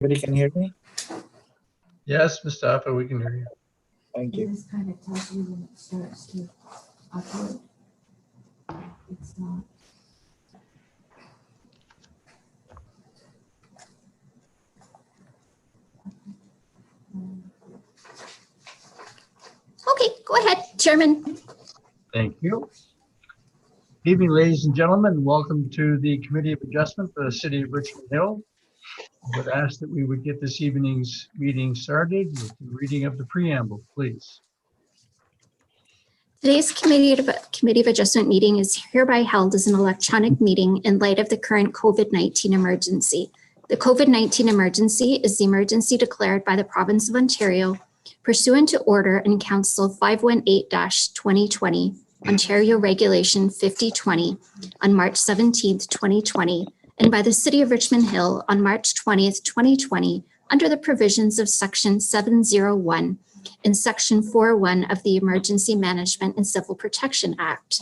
Everybody can hear me? Yes, Mustafa, we can hear you. Thank you. This kind of tells you when it starts to upload. It's not. Okay, go ahead, Chairman. Thank you. Evening, ladies and gentlemen. Welcome to the Committee of Adjustment for the City of Richmond Hill. I would ask that we would get this evening's meeting started with the reading of the preamble, please. Today's Committee of Adjustment meeting is hereby held as an electronic meeting in light of the current COVID-19 emergency. The COVID-19 emergency is the emergency declared by the Province of Ontario pursuant to Order and Council 518-2020, Ontario Regulation 5020 on March 17th, 2020, and by the City of Richmond Hill on March 20th, 2020, under the provisions of Section 701 and Section 401 of the Emergency Management and Civil Protection Act.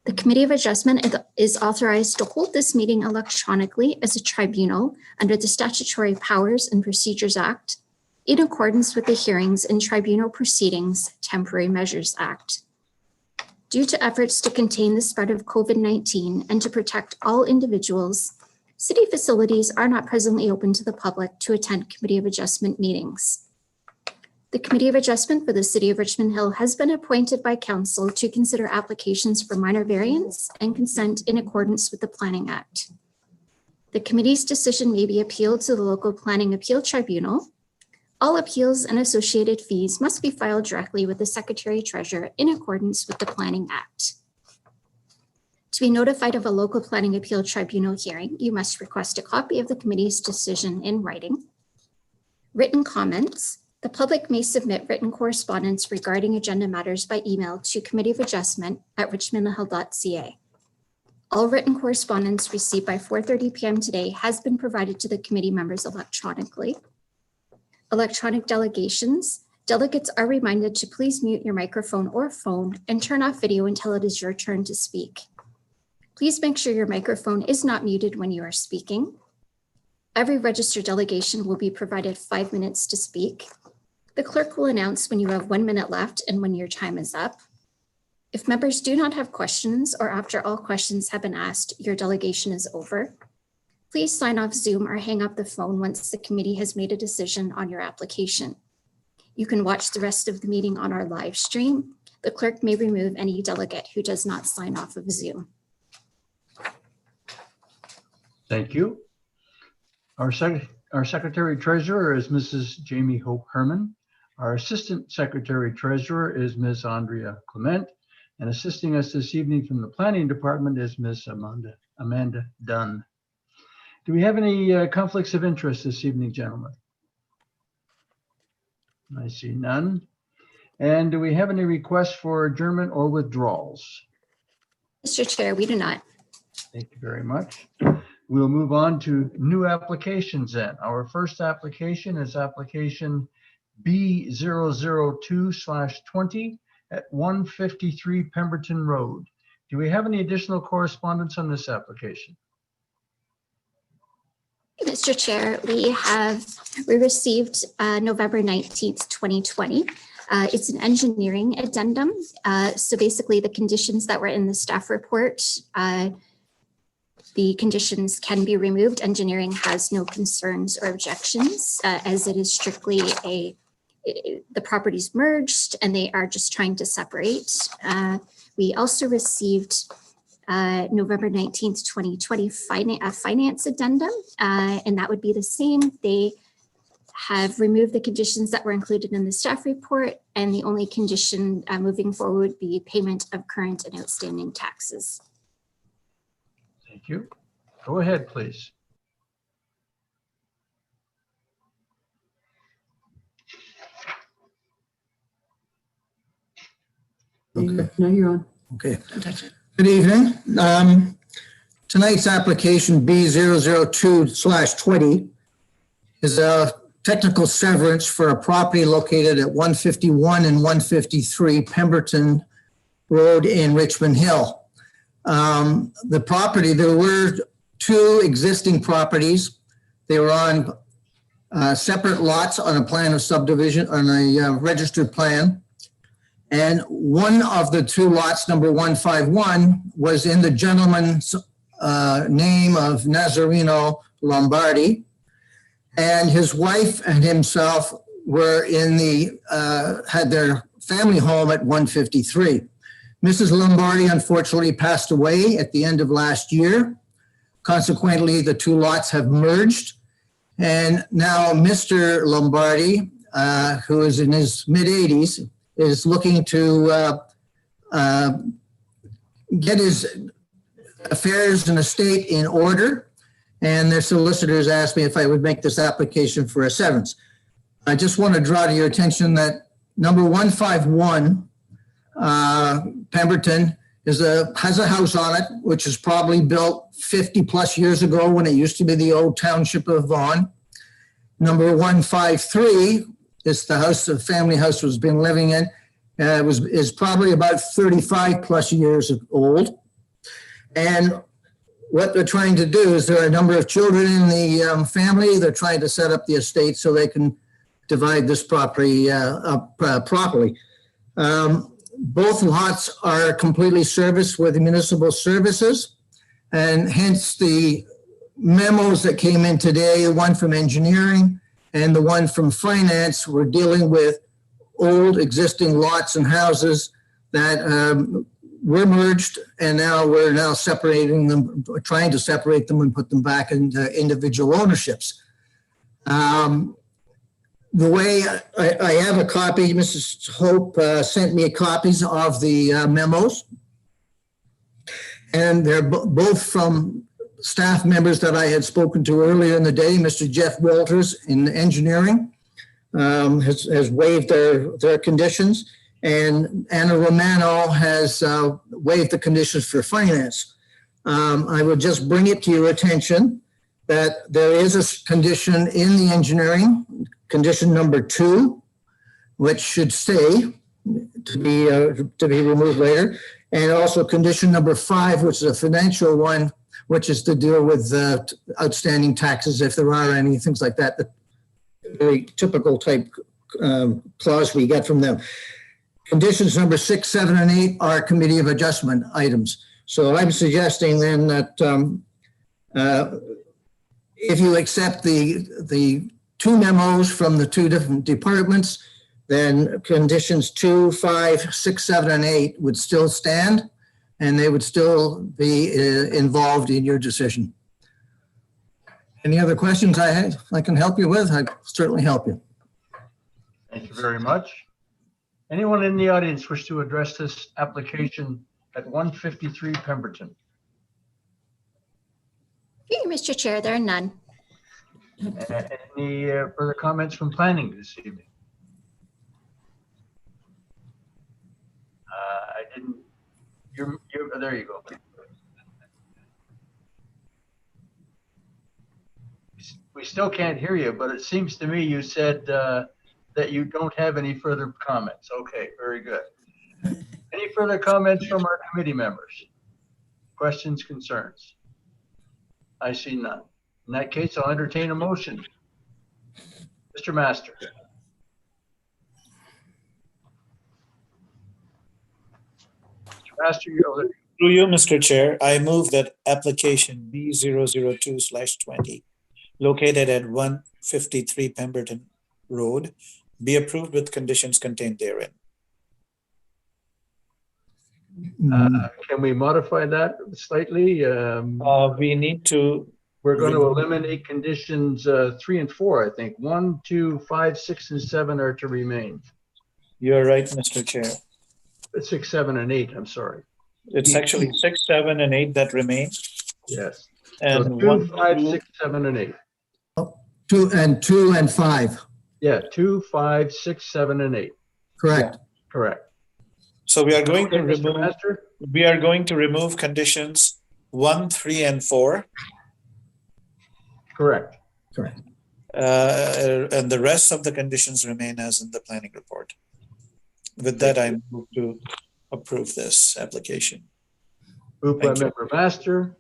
The Committee of Adjustment is authorized to hold this meeting electronically as a tribunal under the Statutory Powers and Procedures Act, in accordance with the Hearings and Tribunal Proceedings Temporary Measures Act. Due to efforts to contain the spread of COVID-19 and to protect all individuals, city facilities are not presently open to the public to attend Committee of Adjustment meetings. The Committee of Adjustment for the City of Richmond Hill has been appointed by Council to consider applications for minor variance and consent in accordance with the Planning Act. The committee's decision may be appealed to the local Planning Appeal Tribunal. All appeals and associated fees must be filed directly with the Secretary-Treasurer in accordance with the Planning Act. To be notified of a local Planning Appeal Tribunal hearing, you must request a copy of the committee's decision in writing. Written comments. The public may submit written correspondence regarding agenda matters by email to committeeofadjustment@richmondhill.ca. All written correspondence received by 4:30 p.m. today has been provided to the committee members electronically. Electronic delegations. Delegates are reminded to please mute your microphone or phone and turn off video until it is your turn to speak. Please make sure your microphone is not muted when you are speaking. Every registered delegation will be provided 5 minutes to speak. The clerk will announce when you have 1 minute left and when your time is up. If members do not have questions or after all questions have been asked, your delegation is over. Please sign off Zoom or hang up the phone once the committee has made a decision on your application. You can watch the rest of the meeting on our live stream. The clerk may remove any delegate who does not sign off of Zoom. Thank you. Our Secretary Treasurer is Mrs. Jamie Hope Herman. Our Assistant Secretary Treasurer is Ms. Andrea Clement, and assisting us this evening from the Planning Department is Ms. Amanda Dunn. Do we have any conflicts of interest this evening, gentlemen? I see none. And do we have any requests for adjournment or withdrawals? Mr. Chair, we do not. Thank you very much. We'll move on to new applications then. Our first application is application B002/20 at 153 Pemberton Road. Do we have any additional correspondence on this application? Mr. Chair, we received November 19th, 2020. It's an engineering addendum. So basically the conditions that were in the staff report, the conditions can be removed. Engineering has no concerns or objections as it is strictly the properties merged and they are just trying to separate. We also received November 19th, 2020 finance addendum, and that would be the same. They have removed the conditions that were included in the staff report, and the only condition moving forward would be payment of current and outstanding taxes. Thank you. Go ahead, please. Okay. Now you're on. Okay. Good evening. Tonight's application B002/20 is a technical severance for a property located at 151 and 153 Pemberton Road in Richmond Hill. The property, there were two existing properties. They were on separate lots on a plan of subdivision, on a registered plan. And one of the two lots, number 151, was in the gentleman's name of Nazareno Lombardi. And his wife and himself were in had their family home at 153. Mrs. Lombardi unfortunately passed away at the end of last year. Consequently, the two lots have merged. And now Mr. Lombardi, who is in his mid-80s, is looking to get his affairs and estate in order. And their solicitors asked me if I would make this application for a severance. I just want to draw to your attention that number 151, Pemberton, has a house on it, which is probably built 50 plus years ago when it used to be the old township of Vaughan. Number 153 is the house, the family house was been living in. Is probably about 35 plus years old. And what they're trying to do is there are a number of children in the family. They're trying to set up the estate so they can divide this property up properly. Both lots are completely serviced with municipal services, and hence the memos that came in today, the one from engineering and the one from finance, were dealing with old existing lots and houses that were merged, and now we're separating them, trying to separate them and put them back into individual ownerships. The way I have a copy, Mrs. Hope sent me copies of the memos, and they're both from staff members that I had spoken to earlier in the day. Mr. Jeff Walters in engineering has waived their conditions, and Anna Romano has waived the conditions for finance. I would just bring it to your attention that there is a condition in the engineering, condition number 2, which should stay to be removed later, and also condition number 5, which is a financial one, which is to deal with outstanding taxes, if there are any, things like that. The very typical type clause we get from them. Conditions number 6, 7, and 8 are committee of adjustment items. So I'm suggesting then that if you accept the 2 memos from the 2 different departments, then conditions 2, 5, 6, 7, and 8 would still stand, and they would still be involved in your decision. Any other questions I can help you with? I certainly help you. Thank you very much. Anyone in the audience wish to address this application at 153 Pemberton? Thank you, Mr. Chair. There are none. Any further comments from planning this evening? I didn't, there you go. We still can't hear you, but it seems to me you said that you don't have any further comments. Okay, very good. Any further comments from our committee members? Questions, concerns? I see none. In that case, I'll entertain a motion. Mr. Master. Mr. Master, you're Through you, Mr. Chair, I move that application B002/20, located at 153 Pemberton Road, be approved with conditions contained therein. can we modify that slightly? We need to. We're going to eliminate conditions 3 and 4, I think. 1, 2, 5, 6, and 7 are to remain. You're right, Mr. Chair. 6, 7, and 8, I'm sorry. It's actually 6, 7, and 8 that remain. Yes. And So 2, 1, 5, 2, 6, 7, and 8. 2 and 5. Yeah, 2, 5, 6, 7, and 8. Correct. Correct. So we are going to Okay, Mr. remove. Master? We are going to remove conditions 1, 3, and 4. Correct. Correct. And the rest of the conditions remain as in the planning report. With that, I move to approve this application. Moved by Thank you. Member Master,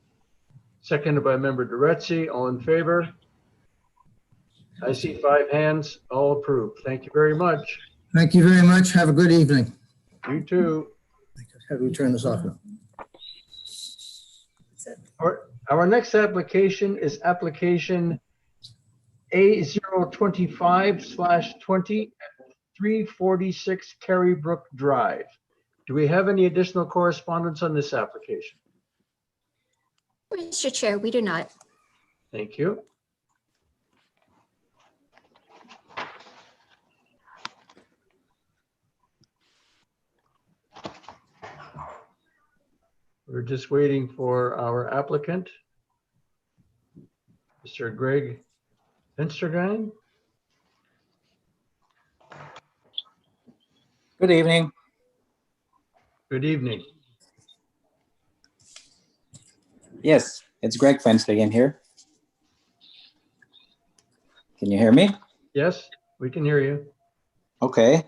seconded by Member Duretzi. All in favor? I see 5 hands, all approved. Thank you very much. Thank you very much. Have a good evening. You too. Have we turn this off now? Our next application is application A025/20 at 346 Carrybrook Drive. Do we have any additional correspondence on this application? Mr. Chair, we do not. Thank you. We're just waiting for our applicant, Mr. Greg Finstergang. Good evening. Good evening. Yes, it's Greg Fensligan here. Can you hear me? Yes, we can hear you. Okay.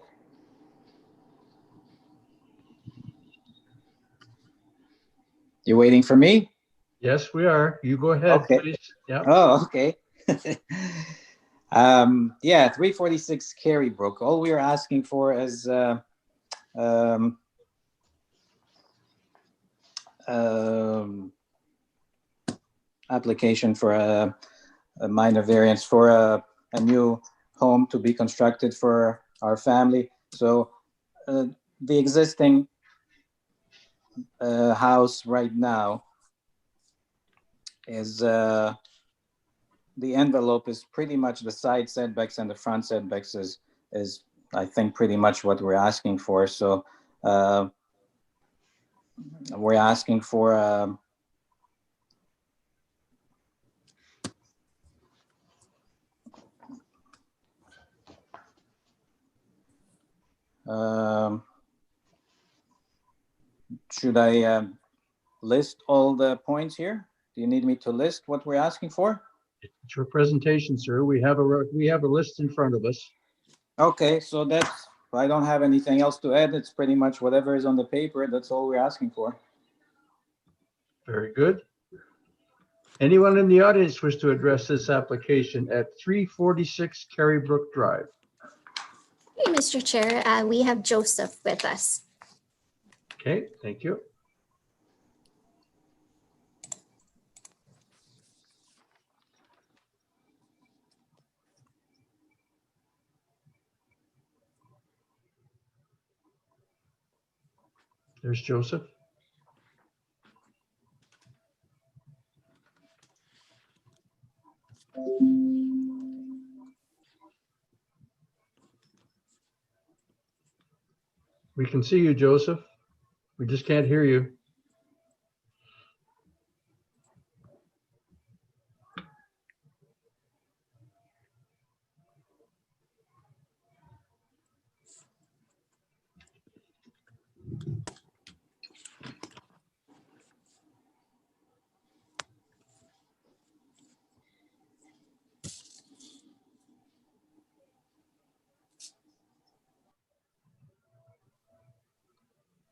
You're waiting for me? Yes, we are. You go ahead, Okay. please. Yeah. Oh, okay. Yeah, 346 Carrybrook. All we are asking for is application for a minor variance for a new home to be constructed for our family. So the existing house right now is the envelope is pretty much the side setbacks and the front setbacks is I think pretty much what we're asking for. So we're asking for should I list all the points here? Do you need me to list what we're asking for? It's your presentation, sir. We have a list in front of us. Okay, so that's, I don't have anything else to add. It's pretty much whatever is on the paper. That's all we're asking for. Very good. Anyone in the audience wish to address this application at 346 Carrybrook Drive? Hey, Mr. Chair, we have Joseph with us. Okay, thank you. There's Joseph. We can see you, Joseph. We just can't hear you.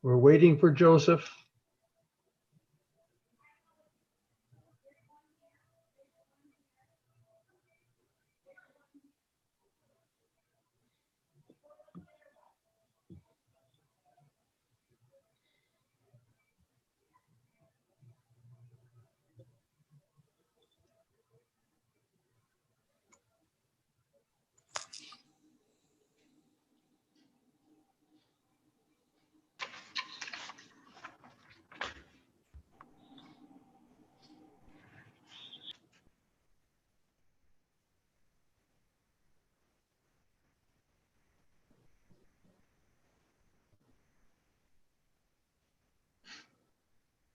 We're waiting for Joseph.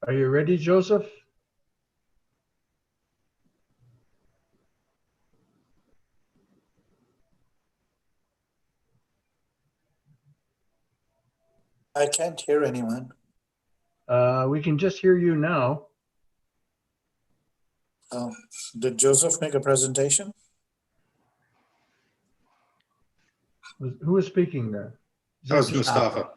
Are you ready, Joseph? I can't hear anyone. We can just hear you now. Did Joseph make a presentation? Who is speaking there? That was Mustafa.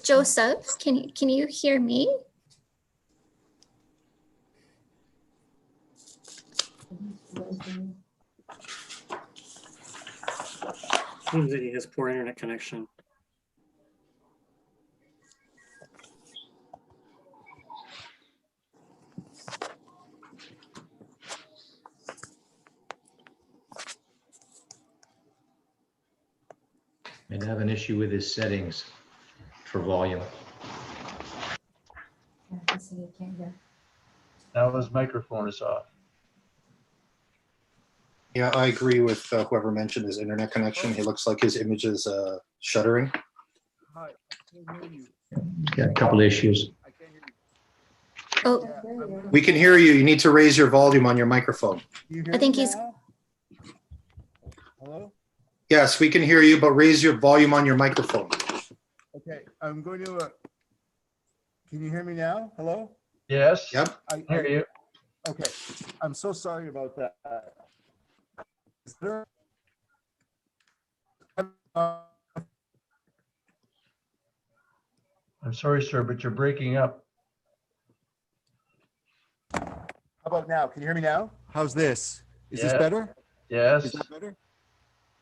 Joseph, can you hear me? Seems that he has poor internet connection. And have an issue with his settings for volume. Yeah, he said he can't hear. Now his microphone is off. Yeah, I agree with whoever mentioned his internet connection. He looks like his image is shuddering. Hi, I can't hear you. Got a couple issues. I can't hear you. Oh, Yeah, There you go. We can hear you. You need to raise your volume on your microphone. You hear I think me he's- now? Hello? Yes, we can hear you, but raise your volume on your microphone. Okay, I'm going to, can you hear me now? Hello? Yes. Yep. I Hear you. Okay, I'm so sorry about that. Is there? I'm sorry, sir, but you're breaking up. How about now? Can you hear me now? How's this? Is this Yeah. better? Yes. Is that better?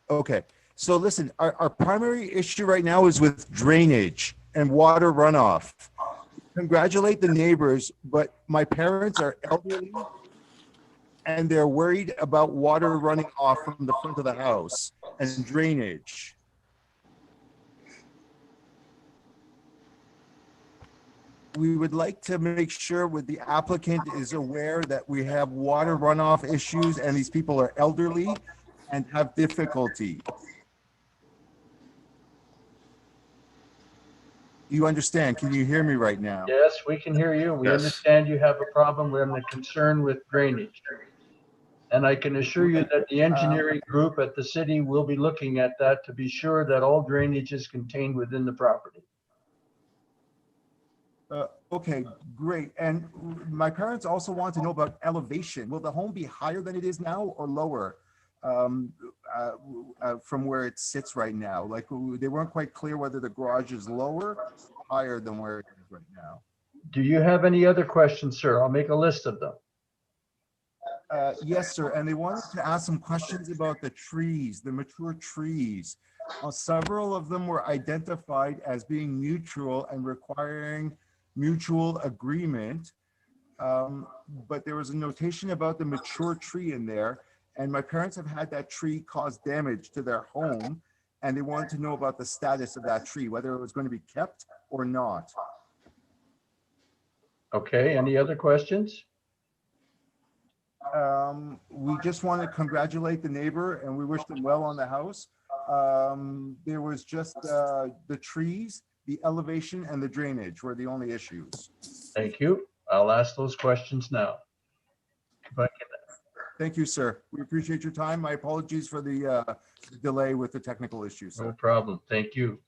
Okay, so listen, our primary issue right now is with drainage and water runoff. Congratulate the neighbors, but my parents are elderly and they're worried about water running off from the front of the house and drainage. We would like to make sure with the applicant is aware that we have water runoff issues and these people are elderly and have difficulty. You understand? Can you hear me right now? Yes, we can hear you. We Yes. understand you have a problem. We're the concern with drainage. And I can assure you that the engineering group at the city will be looking at that to be sure that all drainage is contained within the property. Okay, great. And my parents also want to know about elevation. Will the home be higher than it is now or lower from where it sits right now? Like they weren't quite clear whether the garage is lower or higher than where it is right now. Do you have any other questions, sir? I'll make a list of them. Yes, sir. And they wanted to ask some questions about the trees, the mature trees. Several of them were identified as being mutual and requiring mutual agreement. But there was a notation about the mature tree in there. And my parents have had that tree cause damage to their home. And they wanted to know about the status of that tree, whether it was going to be kept or not. Okay, any other questions? We just want to congratulate the neighbor and we wish them well on the house. There was just the trees, the elevation and the drainage were the only issues. Thank you. I'll ask those questions now. If I can- Thank you, sir. We appreciate your time. My apologies for the delay with the technical issues, No sir. problem. Thank you.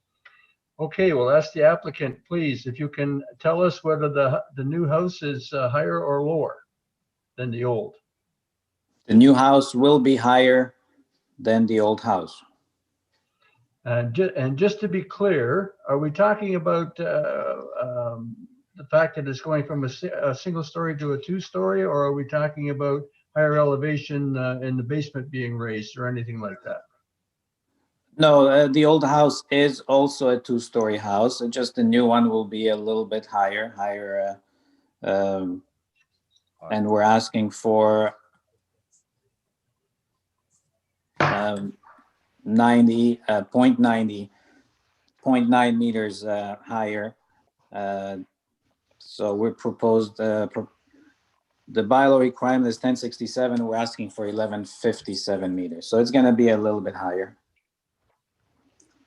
Okay, we'll ask the applicant, please, if you can tell us whether the new house is higher or lower than the old. The new house will be higher than the old house. And just to be clear, are we talking about the fact that it's going from a single story to a two-story, or are we talking about higher elevation in the basement being raised or anything like that? No, the old house is also a two-story house. Just the new one will be a little bit higher, and we're asking for 0.9 meters higher. So we proposed the bylaw requirement is 1067. We're asking for 1157 meters. So it's going to be a little bit higher.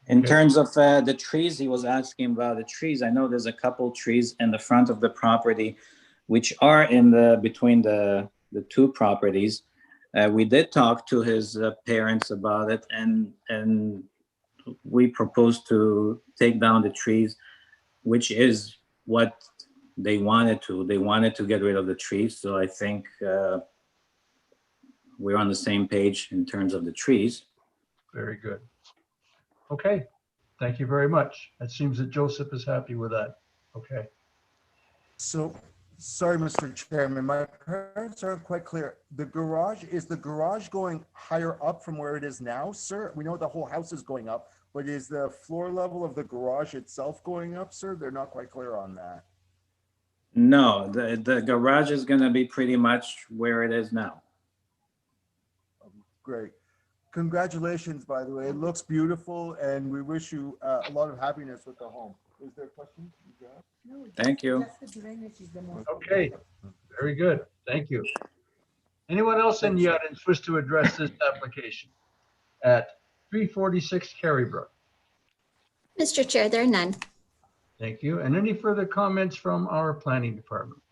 In Okay. terms of the trees, he was asking about the trees. I know there's a couple trees in the front of the property, which are in between the two properties. We did talk to his parents about it, and we proposed to take down the trees, which is what they wanted to. They wanted to get rid of the trees. So I think we're on the same page in terms of the trees. Very good. Okay, Thank you very much. It seems that Joseph is happy with that. Okay. So, sorry, Mr. Chairman, my parents aren't quite clear. Is the garage going higher up from where it is now, sir? We know the whole house is going up, but is the floor level of the garage itself going up, sir? They're not quite clear on that. No, the garage is gonna be pretty much where it is now. Great. Congratulations, by the way. It looks beautiful, and we wish you a lot of happiness with the home. Is there a question? Thank you. Just the drainage is the most. Okay. Very good. Thank you. Anyone else in the audience wish to address this application at 346 Carrybrook? Mr. Chair, there are none. Thank you. And any further comments from our planning department?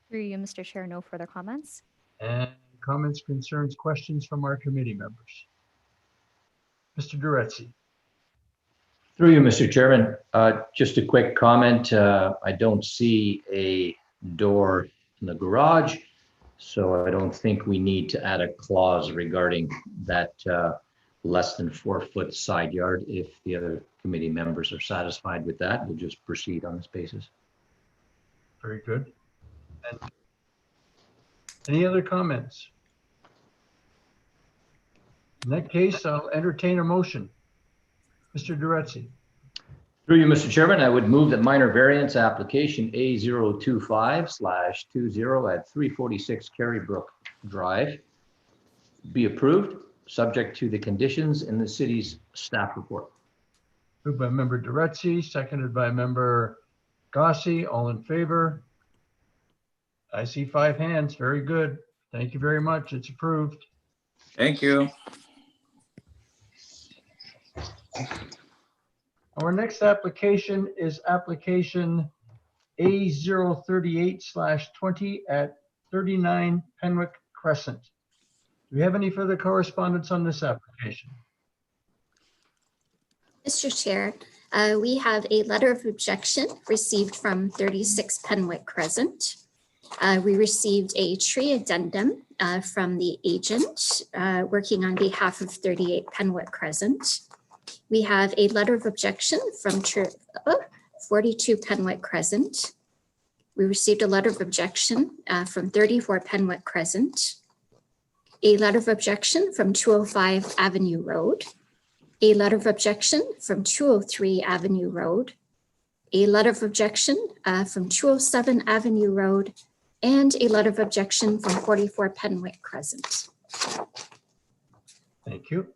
Through you, Mr. Chair, no further comments. And comments, concerns, questions from our committee members? Mr. Duretzi. Through you, Mr. Chairman, just a quick comment. I don't see a door in the garage, so I don't think we need to add a clause regarding that less than 4-foot side yard. If the other committee members are satisfied with that, we'll just proceed on this basis. Very good. And any other comments? In that case, I'll entertain a motion. Mr. Duretzi. Through you, Mr. Chairman, I would move that minor variance application A025/20 at 346 Carrybrook Drive be approved, subject to the conditions in the city's staff report. Moved by member Duretzi, seconded by member Gossi. All in favor? I see 5 hands. Very good. Thank you very much. It's approved. Thank you. Our next application is application A038/20 at 39 Penwick Crescent. Do we have any further correspondence on this application? Mr. Chair, we have a letter of objection received from 36 Penwick Crescent. We received a tree addendum from the agent working on behalf of 38 Penwick Crescent. We have a letter of objection from 42 Penwick Crescent. We received a letter of objection from 34 Penwick Crescent, a letter of objection from 205 Avenue Road, a letter of objection from 203 Avenue Road, a letter of objection from 207 Avenue Road, and a letter of objection from 44 Penwick Crescent. Thank you.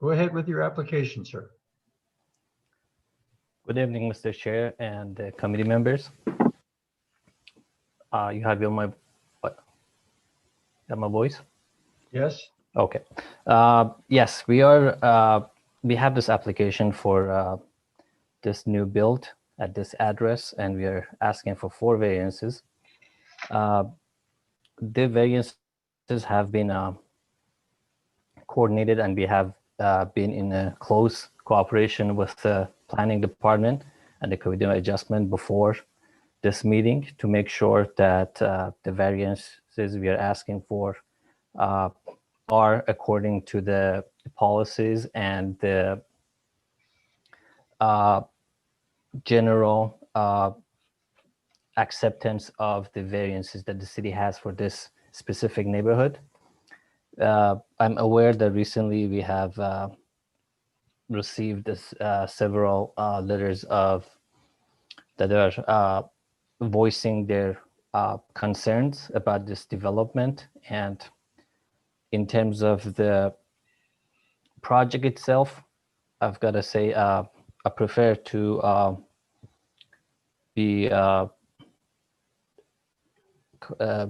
Go ahead with your application, sir. Good evening, Mr. Chair and committee members. You have my voice? Yes. Okay. Yes, we are. We have this application for this new build at this address, and we are asking for 4 variances. The variances have been coordinated, and we have been in a close cooperation with the planning department and the code adjustment before this meeting to make sure that the variances we are asking for are according to the policies and the general acceptance of the variances that the city has for this specific neighborhood. I'm aware that recently we have received several letters that are voicing their concerns about this development. And in terms of the project itself, I've got to say I prefer to be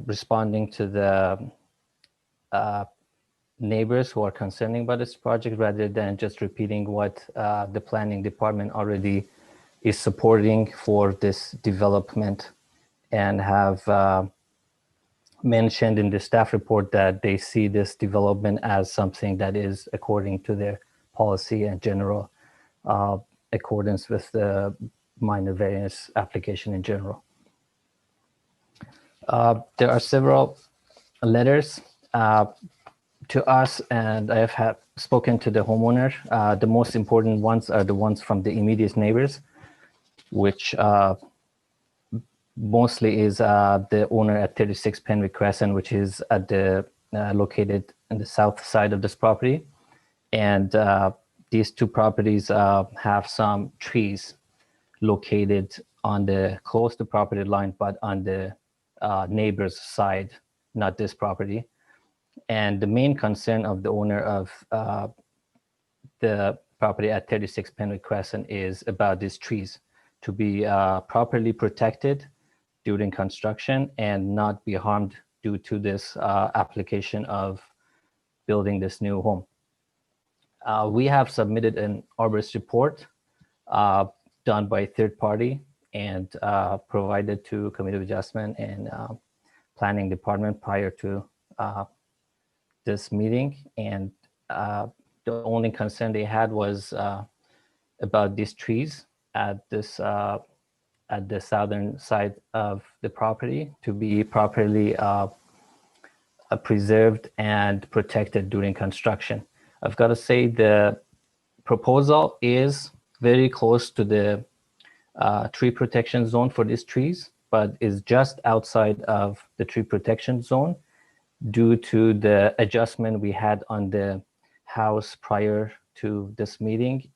responding to the neighbors who are concerning about this project rather than just repeating what the planning department already is supporting for this development, and have mentioned in the staff report that they see this development as something that is according to their policy and general accordance with the minor variance application in general. There are several letters to us, and I have spoken to the homeowner. The most important ones are the ones from the immediate neighbors, which mostly is the owner at 36 Penwick Crescent, which is at the located in the south side of this property. And these two properties have some trees located on the close to property line, but on the neighbor's side, not this property. And the main concern of the owner of the property at 36 Penwick Crescent is about these trees to be properly protected during construction and not be harmed due to this application of building this new home. We have submitted an arborist report done by a third party and provided to Committee of Adjustment and Planning Department prior to this meeting. And the only concern they had was about these trees at this at the southern side of the property to be properly preserved and protected during construction. I've got to say the proposal is very close to the tree protection zone for these trees, but is just outside of the tree protection zone due to the adjustment we had on the house prior to this meeting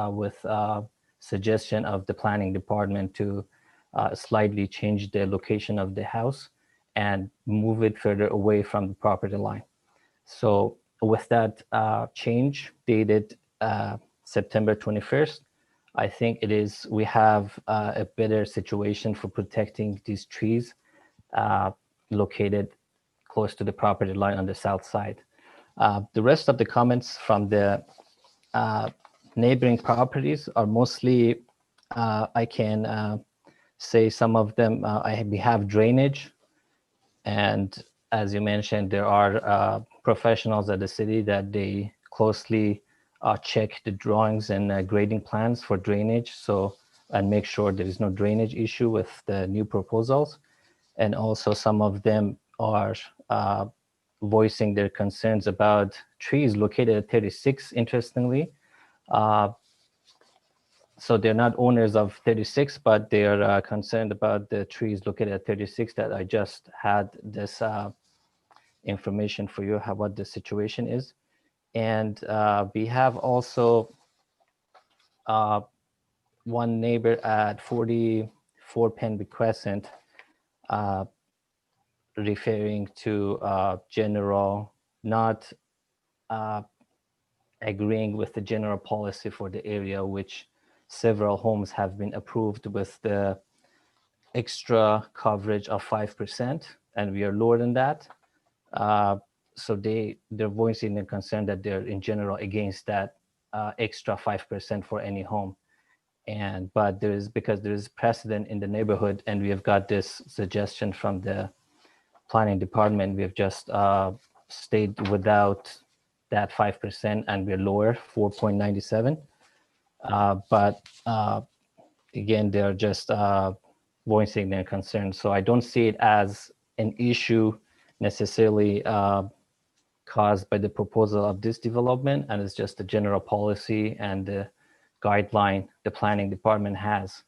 with suggestion of the planning department to slightly change the location of the house and move it further away from the property line. So with that change dated September 21st, I think we have a better situation for protecting these trees located close to the property line on the south side. The rest of the comments from the neighboring properties are mostly, I can say some of them, we have drainage. And as you mentioned, there are professionals at the city that they closely check the drawings and grading plans for drainage. So, and make sure there is no drainage issue with the new proposals. And also some of them are voicing their concerns about trees located at 36, interestingly. So they're not owners of 36, but they are concerned about the trees located at 36 that I just had this information for you, what the situation is. And we have also one neighbor at 44 Penwick Crescent referring to general, not agreeing with the general policy for the area, which several homes have been approved with the extra coverage of 5%, and we are lower than that. So they're voicing their concern that they're in general against that extra 5% for any home. But because there is precedent in the neighborhood, and we have got this suggestion from the planning department, we have just stayed without that 5%, and we're lower, 4.97. But again, they're just voicing their concerns. So I don't see it as an issue necessarily caused by the proposal of this development, and it's just a general policy and the guideline the planning department has.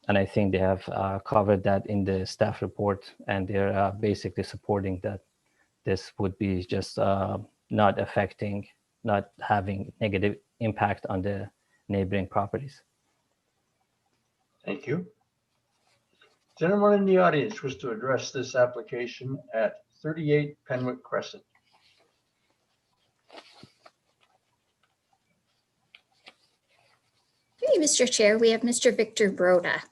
And I think they have covered that in the staff report, and they're basically supporting that this would be just not having negative impact on the neighboring properties. Thank you. Does anyone in the audience wish to address this application at 38 Penwick Crescent? Hey, Mr. Chair, we have Mr. Victor Broda.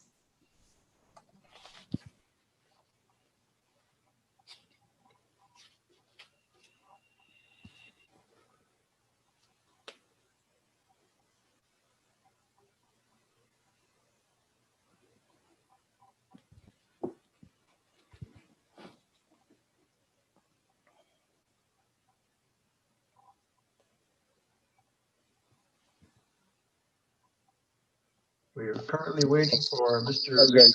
We are currently waiting for Mr. Okay.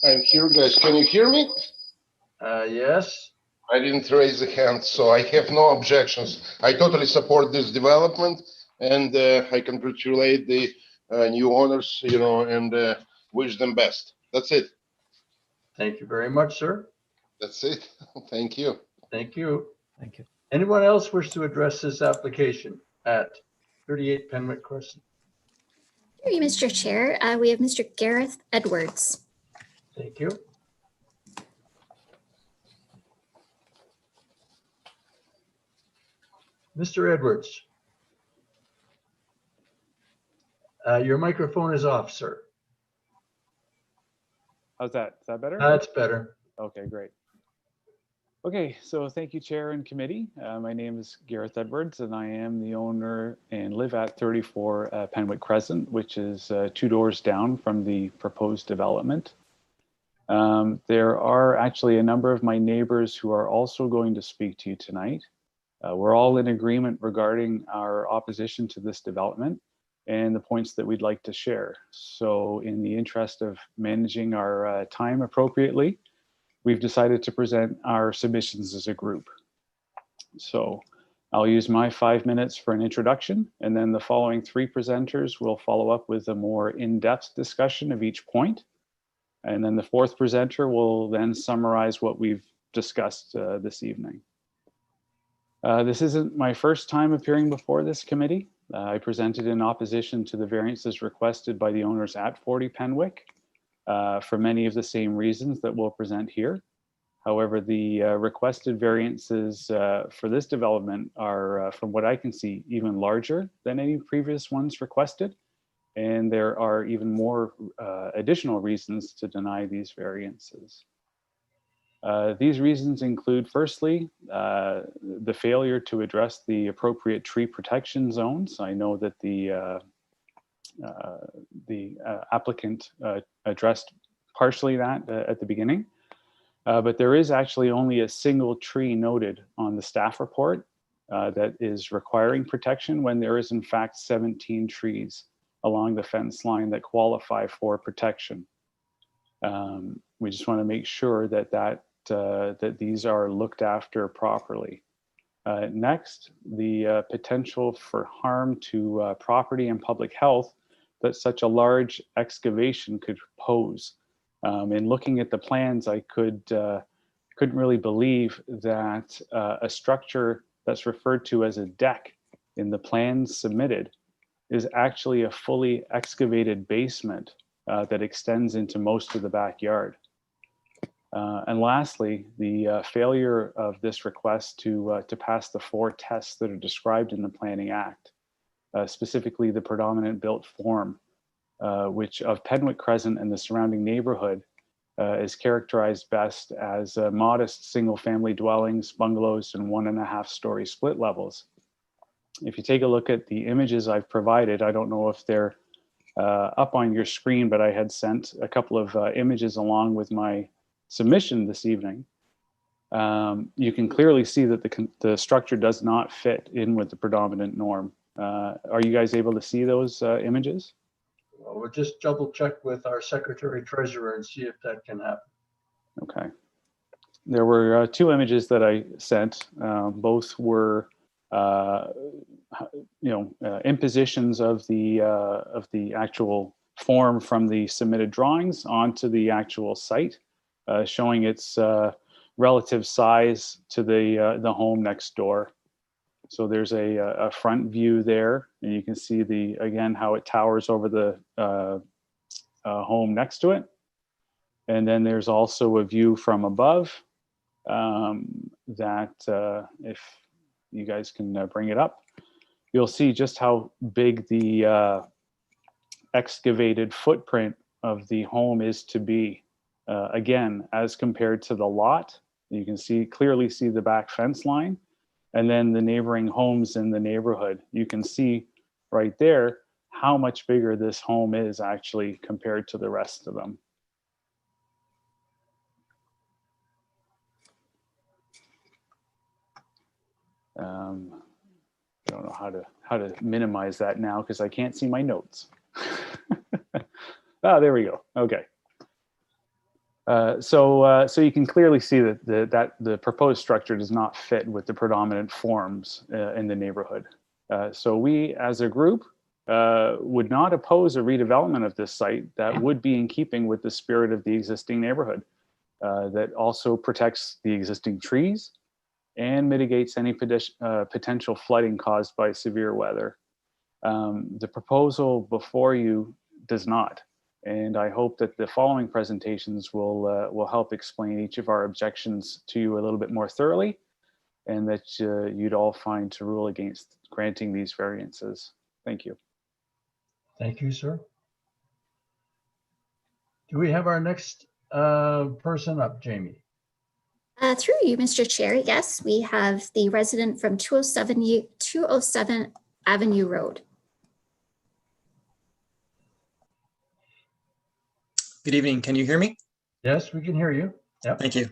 I'm here, guys. Can you hear me? Yes. I didn't raise the hand, so I have no objections. I totally support this development, and I congratulate the new owners, and wish them best. That's it. Thank you very much, sir. That's it. Thank you. Thank you. Thank you. Anyone else wish to address this application at 38 Penwick Crescent? Through you, Mr. Chair, we have Mr. Gareth Edwards. Thank you. Mr. Edwards. Your microphone is off, sir. How's that? Is that better? That's better. Okay, great. Okay, so thank you, Chair and Committee. My name is Gareth Edwards, and I am the owner and live at 34 Penwick Crescent, which is 2 doors down from the proposed development. There are actually a number of my neighbors who are also going to speak to you tonight. We're all in agreement regarding our opposition to this development and the points that we'd like to share. So in the interest of managing our time appropriately, we've decided to present our submissions as a group. So I'll use my 5 minutes for an introduction, and then the following 3 presenters will follow up with a more in-depth discussion of each point. And then the 4th presenter will then summarize what we've discussed this evening. This isn't my first time appearing before this committee. I presented in opposition to the variances requested by the owners at 40 Penwick for many of the same reasons that we'll present here. However, the requested variances for this development are, from what I can see, even larger than any previous ones requested. And there are even more additional reasons to deny these variances. These reasons include, firstly, the failure to address the appropriate tree protection zones. I know that the applicant addressed partially that at the beginning, but there is actually only a single tree noted on the staff report that is requiring protection, when there is in fact 17 trees along the fence line that qualify for protection. We just want to make sure that that these are looked after properly. Next, the potential for harm to property and public health that such a large excavation could pose. In looking at the plans, I couldn't really believe that a structure that's referred to as a deck in the plans submitted is actually a fully excavated basement that extends into most of the backyard. And lastly, the failure of this request to pass the 4 tests that are described in the Planning Act, specifically the predominant built form, which of Penwick Crescent and the surrounding neighborhood is characterized best as modest single-family dwellings, bungalows, and 1.5-story split levels. If you take a look at the images I've provided, I don't know if they're up on your screen, but I had sent a couple of images along with my submission this evening. You can clearly see that the structure does not fit in with the predominant norm. Are you guys able to see those images? Well, we'll just double check with our secretary treasurer and see if that can happen. Okay. There were 2 images that I sent. Both were impositions of the actual form from the submitted drawings onto the actual site, showing its relative size to the home next door. So there's a front view there, and you can see again how it towers over the home next to it. And then there's also a view from above that if you guys can bring it up, you'll see just how big the excavated footprint of the home is to be. Again, as compared to the lot, you can clearly see the back fence line, and then the neighboring homes in the neighborhood. You can see right there how much bigger this home is actually compared to the rest of them. I don't know how to minimize that now because I can't see my notes. Ah, there we go. Okay. So you can clearly see that the proposed structure does not fit with the predominant forms in the neighborhood. So we, as a group, would not oppose a redevelopment of this site that would be in keeping with the spirit of the existing neighborhood, that also protects the existing trees and mitigates any potential flooding caused by severe weather. The proposal before you does not. And I hope that the following presentations will help explain each of our objections to you a little bit more thoroughly, and that you'd all find to rule against granting these variances. Thank you. Thank you, sir. Do we have our next person up, Jamie? Through you, Mr. Chair, yes, we have the resident from 207 Avenue Road. Good evening. Can you hear me? Yes, we can hear you. Yep. Thank you.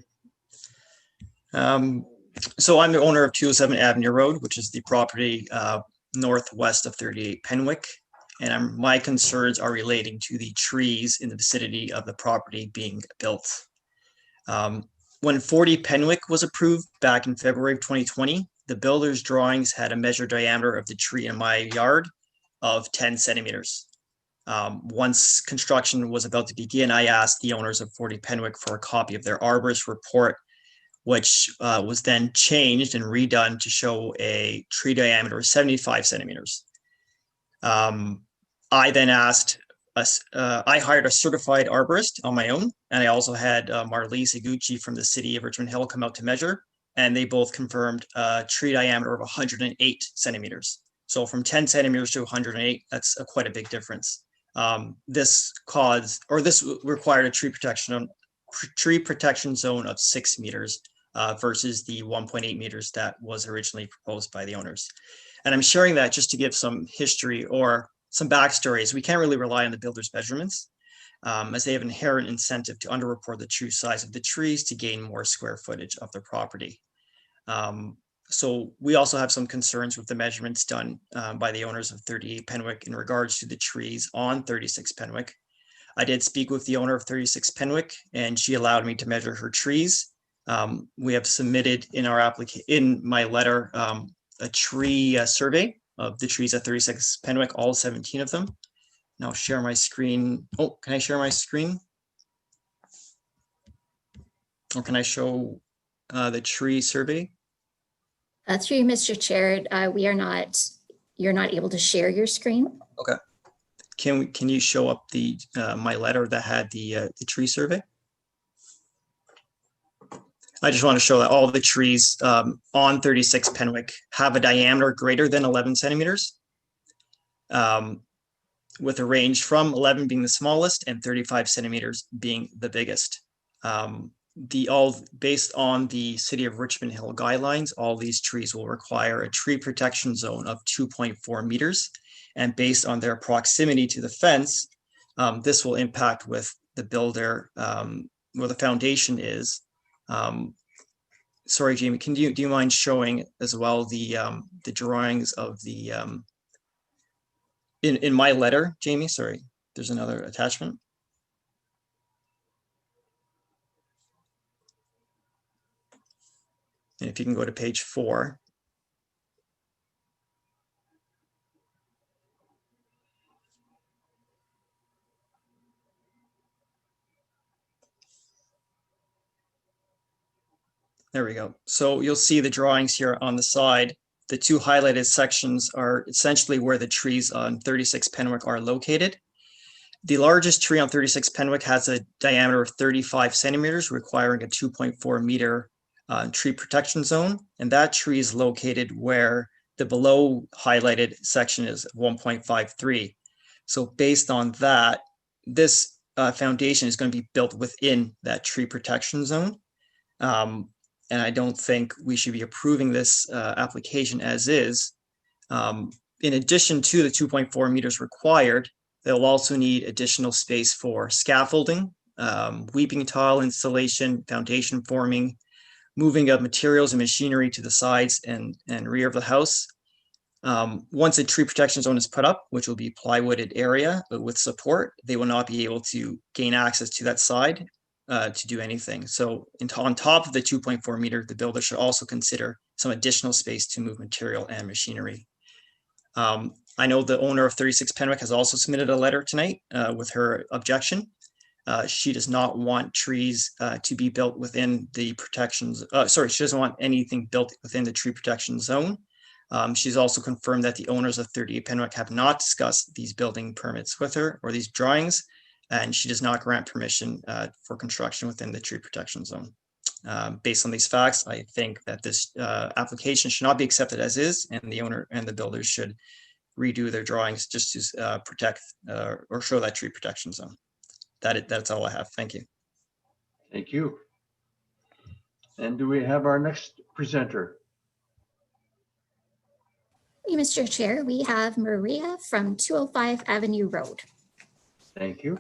So I'm the owner of 207 Avenue Road, which is the property northwest of 38 Penwick. And my concerns are relating to the trees in the vicinity of the property being built. When 40 Penwick was approved back in February of 2020, the builder's drawings had a measured diameter of the tree in my yard of 10 centimeters. Once construction was about to begin, I asked the owners of 40 Penwick for a copy of their arborist report, which was then changed and redone to show a tree diameter of 75 centimeters. I then asked I hired a certified arborist on my own, and I also had Marlise Iguchi from the city of Richmond Hill come out to measure, and they both confirmed a tree diameter of 108 centimeters. So from 10 centimeters to 108, that's quite a big difference. This required a tree protection zone of 6 meters versus the 1.8 meters that was originally proposed by the owners. And I'm sharing that just to give some history or some backstories. We can't really rely on the builder's measurements as they have an inherent incentive to underreport the true size of the trees to gain more square footage of their property. So we also have some concerns with the measurements done by the owners of 38 Penwick in regards to the trees on 36 Penwick. I did speak with the owner of 36 Penwick, and she allowed me to measure her trees. We have submitted in my letter a tree survey of the trees at 36 Penwick, all 17 of them. And I'll share my screen. Oh, can I share my screen? Or can I show the tree survey? Through you, Mr. Chair, you're not able to share your screen. Okay. Can you show up the my letter that had the tree survey? I just want to show that all the trees on 36 Penwick have a diameter greater than 11 centimeters, with a range from 11 being the smallest and 35 centimeters being the biggest. All based on the City of Richmond Hill guidelines, all these trees will require a tree protection zone of 2.4 meters. And based on their proximity to the fence, this will impact with the builder where the foundation is. Sorry, Jamie, do you mind showing as well the drawings of the in my letter, Jamie? Sorry, there's another attachment. And if you can go to page 4. There we go. So you'll see the drawings here on the side. The two highlighted sections are essentially where the trees on 36 Penwick are located. The largest tree on 36 Penwick has a diameter of 35 centimeters, requiring a 2.4 meter tree protection zone. And that tree is located where the below highlighted section is 1.53. So based on that, this foundation is going to be built within that tree protection zone. And I don't think we should be approving this application as is. In addition to the 2.4 meters required, they'll also need additional space for scaffolding, weeping tile installation, foundation forming, moving of materials and machinery to the sides and rear of the house. Once a tree protection zone is put up, which will be plywooded area but with support, they will not be able to gain access to that side. to do anything. So on top of the 2.4 meter, the builder should also consider some additional space to move material and machinery. I know the owner of 36 Penwick has also submitted a letter tonight with her objection. She does not want trees to be built within the protections. Sorry, she doesn't want anything built within the tree protection zone. She's also confirmed that the owners of 38 Penwick have not discussed these building permits with her or these drawings, and she does not grant permission for construction within the tree protection zone. Based on these facts, I think that this application should not be accepted as is, and the owner and the builders should redo their drawings just to protect or show that tree protection zone. That's all I have. Thank you. Thank you. And do we have our next presenter? Mr. Chair, we have Maria from 205 Avenue Road. Thank you.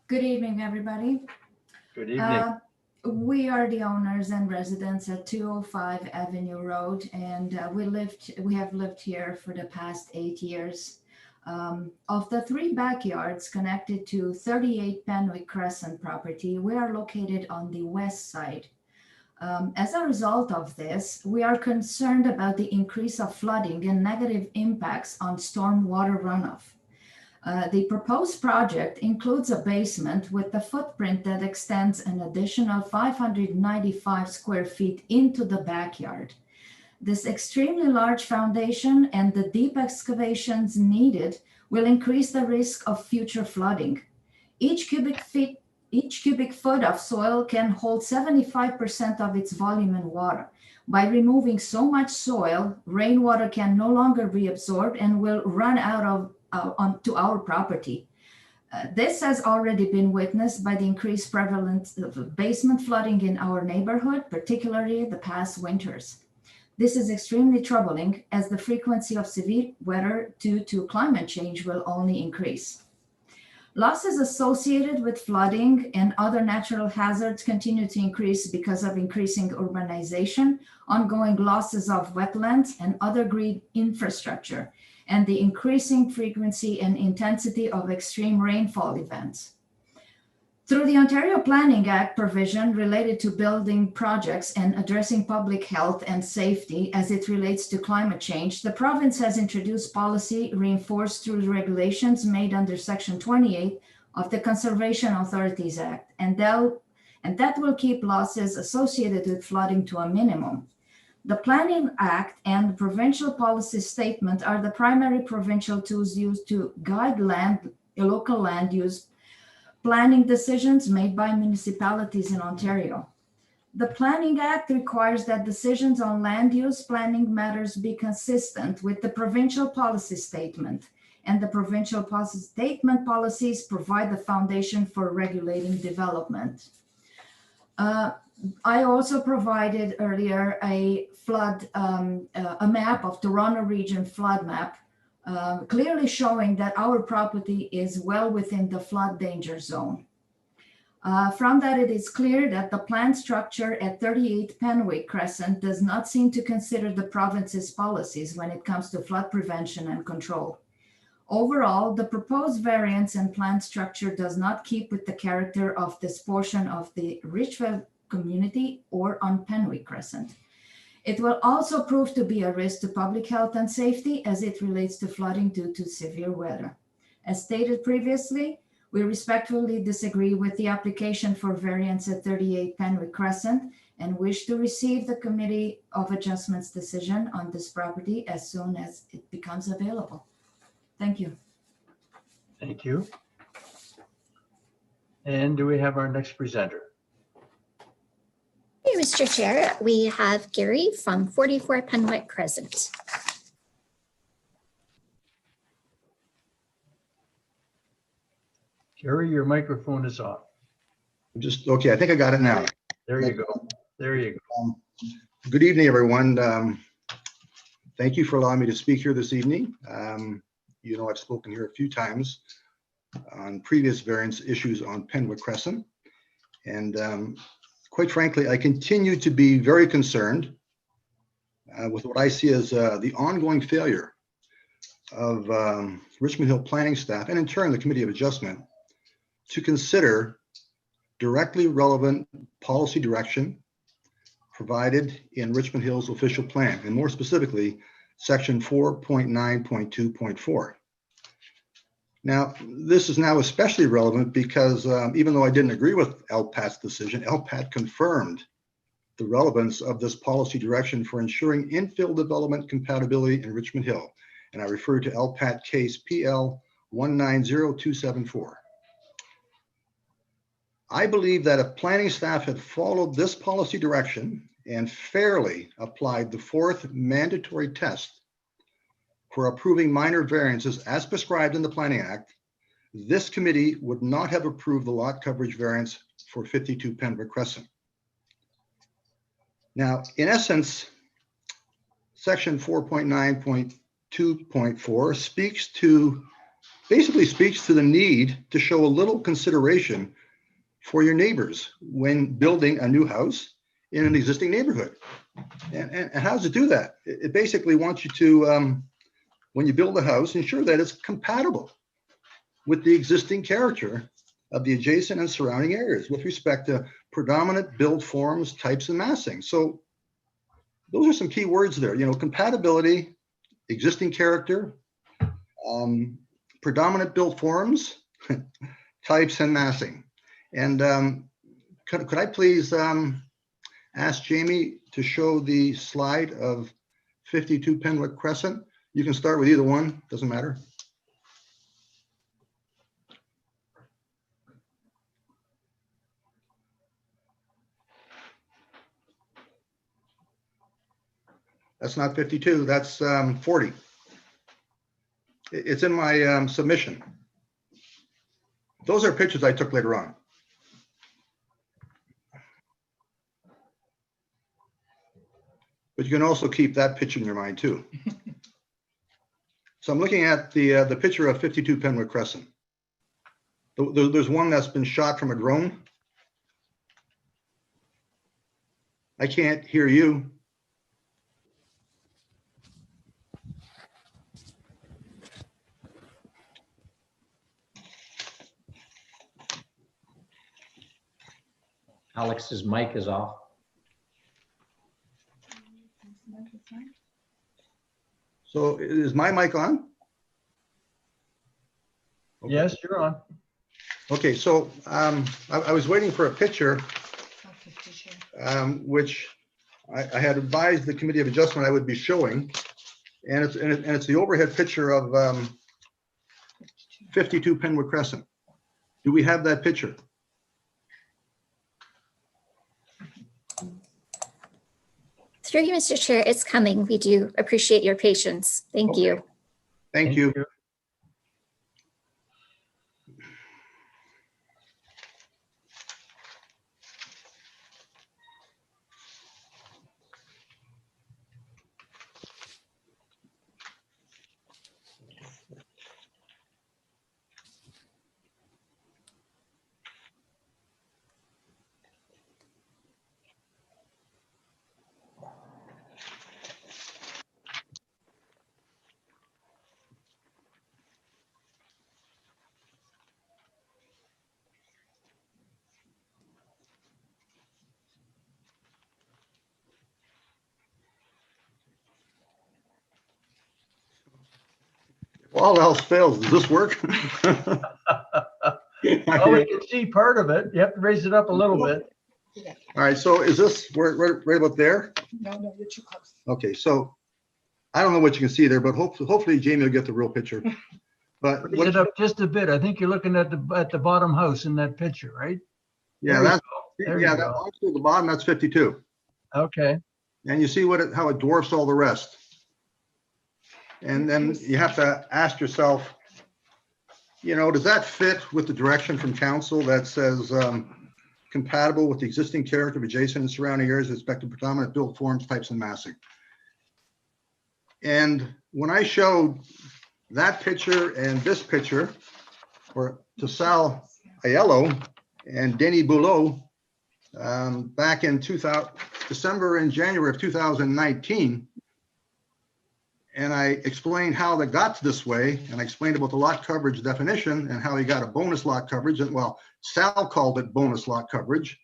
Good evening, everybody. Good evening. We are the owners and residents at 205 Avenue Road, and we have lived here for the past 8 years. Of the 3 backyards connected to 38 Penwick Crescent property, we are located on the west side. As a result of this, we are concerned about the increase of flooding and negative impacts on stormwater runoff. The proposed project includes a basement with a footprint that extends an additional 595 square feet into the backyard. This extremely large foundation and the deep excavations needed will increase the risk of future flooding. Each cubic foot of soil can hold 75% of its volume in water. By removing so much soil, rainwater can no longer be absorbed and will run out onto our property. This has already been witnessed by the increased prevalence of basement flooding in our neighborhood, particularly the past winters. This is extremely troubling as the frequency of severe weather due to climate change will only increase. Losses associated with flooding and other natural hazards continue to increase because of increasing urbanization, ongoing losses of wetlands and other green infrastructure, and the increasing frequency and intensity of extreme rainfall events. Through the Ontario Planning Act provision related to building projects and addressing public health and safety as it relates to climate change, the province has introduced policy reinforced through regulations made under Section 28 of the Conservation Authorities Act, and that will keep losses associated with flooding to a minimum. The Planning Act and the Provincial Policy Statement are the primary provincial tools used to guide local land use planning decisions made by municipalities in Ontario. The Planning Act requires that decisions on land use planning matters be consistent with the Provincial Policy Statement, and the Provincial Policy Statement policies provide the foundation for regulating development. I also provided earlier a map of Toronto Region flood map, clearly showing that our property is well within the flood danger zone. From that, it is clear that the planned structure at 38 Penwick Crescent does not seem to consider the province's policies when it comes to flood prevention and control. Overall, the proposed variance and planned structure does not keep with the character of this portion of the Richmond community or on Penwick Crescent. It will also prove to be a risk to public health and safety as it relates to flooding due to severe weather. As stated previously, we respectfully disagree with the application for variance at 38 Penwick Crescent and wish to receive the Committee of Adjustments decision on this property as soon as it becomes available. Thank you. Thank you. And do we have our next presenter? Hey, Mr. Chair, we have Gary from 44 Penwick Crescent. Gary, your microphone is off. Okay, I think I got it now. There you go. There you go. Good evening, everyone. Thank you for allowing me to speak here this evening. You know, I've spoken here a few times on previous variance issues on Penwick Crescent. And quite frankly, I continue to be very concerned with what I see as the ongoing failure of Richmond Hill planning staff, and in turn, the Committee of Adjustment, to consider directly relevant policy direction provided in Richmond Hill's official plan, and more specifically, section 4.9.2.4. Now, this is now especially relevant because even though I didn't agree with LPAT's decision, LPAT confirmed the relevance of this policy direction for ensuring infill development compatibility in Richmond Hill. And I refer to LPAT case PL 190274. I believe that if planning staff had followed this policy direction and fairly applied the fourth mandatory test for approving minor variances as prescribed in the Planning Act, this committee would not have approved the lot coverage variance for 52 Pembroke Crescent. Now, in essence, section 4.9.2.4 basically speaks to the need to show a little consideration for your neighbors when building a new house in an existing neighborhood. And how does it do that? It basically wants you to, when you build a house, ensure that it's compatible with the existing character of the adjacent and surrounding areas with respect to predominant build forms, types, and massing. So those are some key words there, compatibility, existing character, predominant build forms, types, and massing. And could I please ask Jamie to show the slide of 52 Penwick Crescent? You can start with either one, doesn't matter. That's not 52, that's 40. It's in my submission. Those are pictures I took later on. But you can also keep that picture in your mind too. So I'm looking at the picture of 52 Penwick Crescent. There's one that's been shot from a drone. I can't hear you. Alex's mic is off. So is my mic on? Okay. Yes, you're on. Okay, so I was waiting for a picture, which I had advised the Committee of Adjustment I would be showing, and it's the overhead picture of 52 Penwood Crescent. Do we have that picture? Through you, Mr. Chair, it's coming. We do appreciate your patience. Thank you. Thank you. If all else fails, does this work? Oh, we can see part of it. You have to raise it up a little bit. All right, so is this right about there? No, you're too close. Okay, so I don't know what you can see there, but hopefully Jamie will get the real picture. But Raise it up just a bit. I think you're looking at the bottom house in that picture, right? yeah, There you that go. also at the bottom, that's 52. Okay. And you see how it dwarfs all the rest. And then you have to ask yourself, does that fit with the direction from council that says compatible with the existing character of adjacent and surrounding areas with respect to predominant build forms, types, and massing? And when I showed that picture and this picture, to Sal Aiello and Denny Boulot back in December and January of 2019, And I explained how they got this way, and I explained about the lot coverage definition and how he got a bonus lot coverage. And well, Sal called it bonus lot coverage.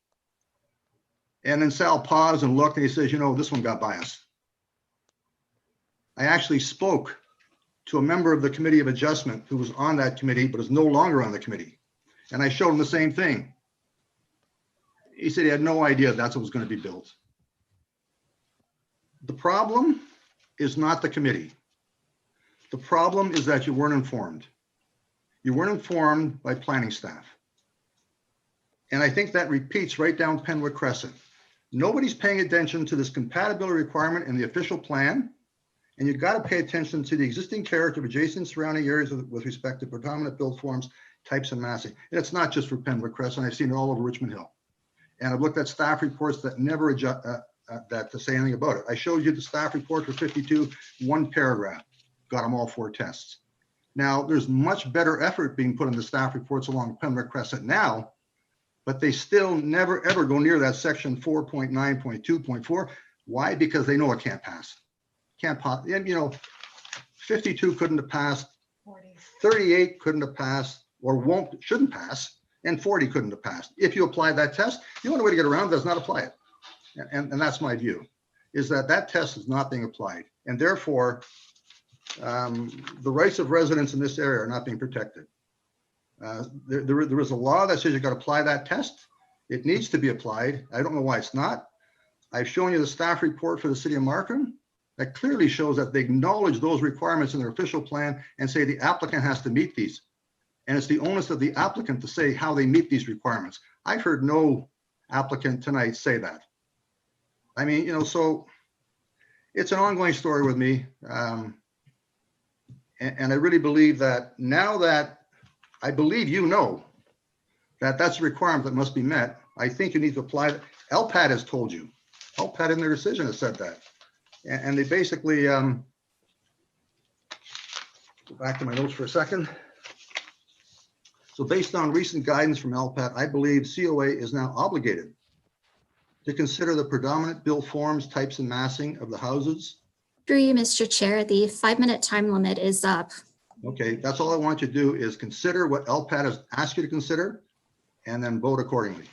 And then Sal paused and looked and he says, you know, this one got biased. I actually spoke to a member of the Committee of Adjustment who was on that committee, but is no longer on the committee. And I showed him the same thing. He said he had no idea that's what was going to be built. The problem is not the committee. The problem is that you weren't informed. You weren't informed by planning staff. And I think that repeats right down Penwood Crescent. Nobody's paying attention to this compatibility requirement in the official plan. And you've got to pay attention to the existing character of adjacent surrounding areas with respect to predominant build forms, types, and massing. And it's not just for Penwood Crescent. I've seen it all over Richmond Hill. And I've looked at staff reports that never adjust, that to say anything about it. I showed you the staff report for 52, one paragraph, got them all 4 tests. Now, there's much better effort being put in the staff reports along Penwood Crescent now, but they still never, ever go near that section 4.9.2.4. Why? Because they know it can't pass. Can't pass. And, you know, 52 couldn't have passed, 38 couldn't have passed, or shouldn't pass, and 40 couldn't have passed. If you apply that test, the only way to get around does not apply it. And that's my view, is that that test is not being applied. And therefore, the rights of residents in this area are not being protected. There is a law that says you've got to apply that test. It needs to be applied. I don't know why it's not. I've shown you the staff report for the city of Markham that clearly shows that they acknowledge those requirements in their official plan and say the applicant has to meet these. And it's the onus of the applicant to say how they meet these requirements. I've heard no applicant tonight say that. I mean, you know, so it's an ongoing story with me. And I really believe that now that I believe you know that that's a requirement that must be met, I think you need to apply it. LPAT has told you. LPAT in their decision has said that. And they basically, go back to my notes for a second. So based on recent guidance from LPAT, I believe COA is now obligated to consider the predominant build forms, types, and massing of the houses. Through you, Mr. Chair, the 5-minute time limit is up. Okay, that's all I want you to do is consider what LPAT has asked you to consider and then vote accordingly.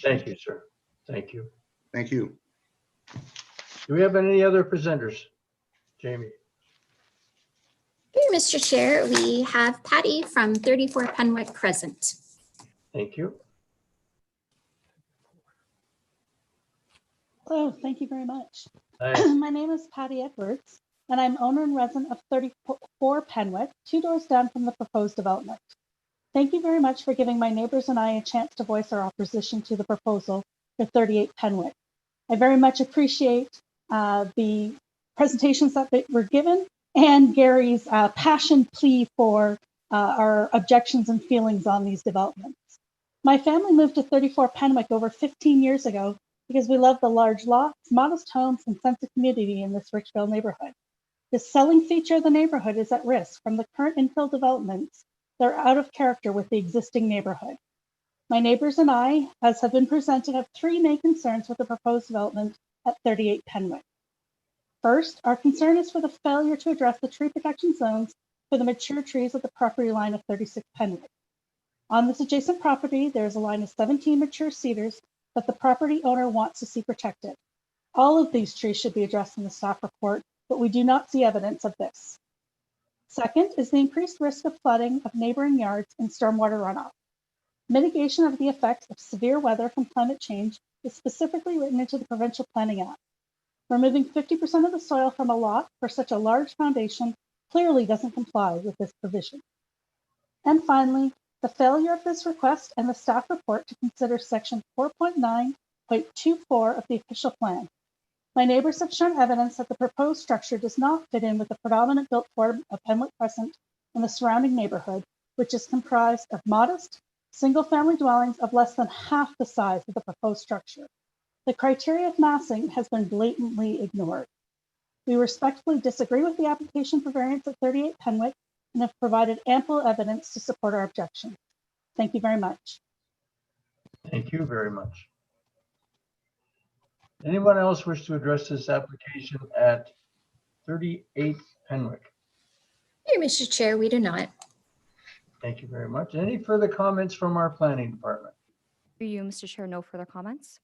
Thank you, sir. Thank you. Thank you. Do we have any other presenters? Jamie. Through you, Mr. Chair, we have Patty from 34 Penwick Crescent. Thank you. Hello, thank you very much. Hi. My name is Patty Edwards, and I'm owner and resident of 34 Penwick, 2 doors down from the proposed development. Thank you very much for giving my neighbors and I a chance to voice our opposition to the proposal for 38 Penwick. I very much appreciate the presentations that were given and Gary's passion plea for our objections and feelings on these developments. My family moved to 34 Penwick over 15 years ago because we love the large lots, modest homes, and sense of community in this Richville neighborhood. The selling feature of the neighborhood is at risk from the current infill developments that are out of character with the existing neighborhood. My neighbors and I, as have been presented, have 3 main concerns with the proposed development at 38 Penwick. First, our concern is for the failure to address the tree protection zones for the mature trees at the property line of 36 Penwick. On this adjacent property, there is a line of 17 mature cedars that the property owner wants to see protected. All of these trees should be addressed in the staff report, but we do not see evidence of this. Second is the increased risk of flooding of neighboring yards and stormwater runoff. Mitigation of the effects of severe weather from climate change is specifically written into the Provincial Planning Act. Removing 50% of the soil from a lot for such a large foundation clearly doesn't comply with this provision. And finally, the failure of this request and the staff report to consider section 4.9.24 of the official plan. My neighbors have shown evidence that the proposed structure does not fit in with the predominant built form of Penwick Crescent and the surrounding neighborhood, which is comprised of modest, single-family dwellings of less than half the size of the proposed structure. The criteria of massing has been blatantly ignored. We respectfully disagree with the application for variance at 38 Penwick and have provided ample evidence to support our objection. Thank you very much. Thank you very much. Anyone else wish to address this application at 38 Penwick. Here, Mr. Chair, we do not. Thank you very much. Any further comments from our planning department? Through you, Mr. Chair, no further comments.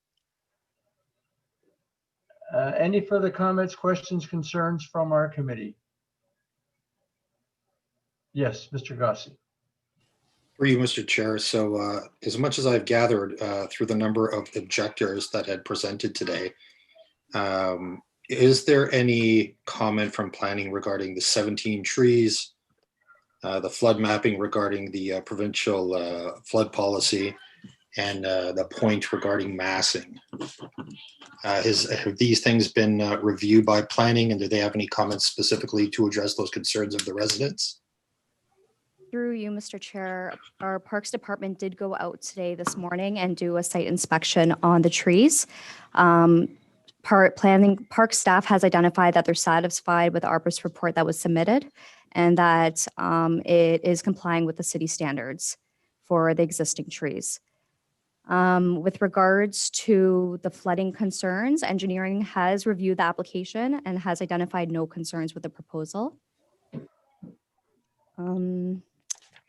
Any further comments, questions, concerns from our committee? Yes, Mr. Gossi. Through you, Mr. Chair. So as much as I've gathered through the number of objectors that had presented today, is there any comment from planning regarding the 17 trees, the flood mapping regarding the provincial flood policy, and the point regarding massing? Have these things been reviewed by planning, and do they have any comments specifically to address those concerns of the residents? Through you, Mr. Chair, our Parks Department did go out this morning and do a site inspection on the trees. Park staff has identified that they're satisfied with the arborist report that was submitted and that it is complying with the city standards for the existing trees. With regards to the flooding concerns, engineering has reviewed the application and has identified no concerns with the proposal.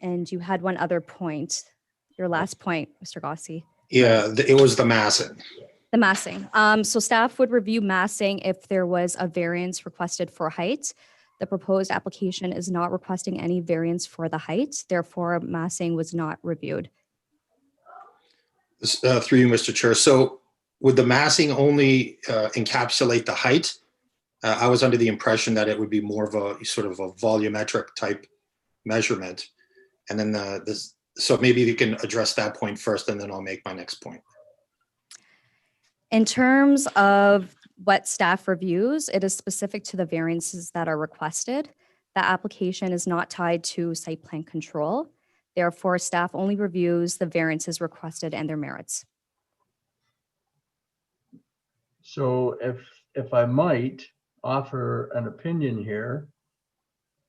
And you had one other point, your last point, Mr. Gossi. Yeah, it was the massing. The massing. So staff would review massing if there was a variance requested for height. The proposed application is not requesting any variance for the height. Therefore, massing was not reviewed. Through you, Mr. Chair. So would the massing only encapsulate the height? I was under the impression that it would be more of a sort of a volumetric type measurement. And then so maybe you can address that point first, and then I'll make my next point. In terms of what staff reviews, it is specific to the variances that are requested. The application is not tied to site plan control. Therefore, staff only reviews the variances requested and their merits. So if I might offer an opinion here,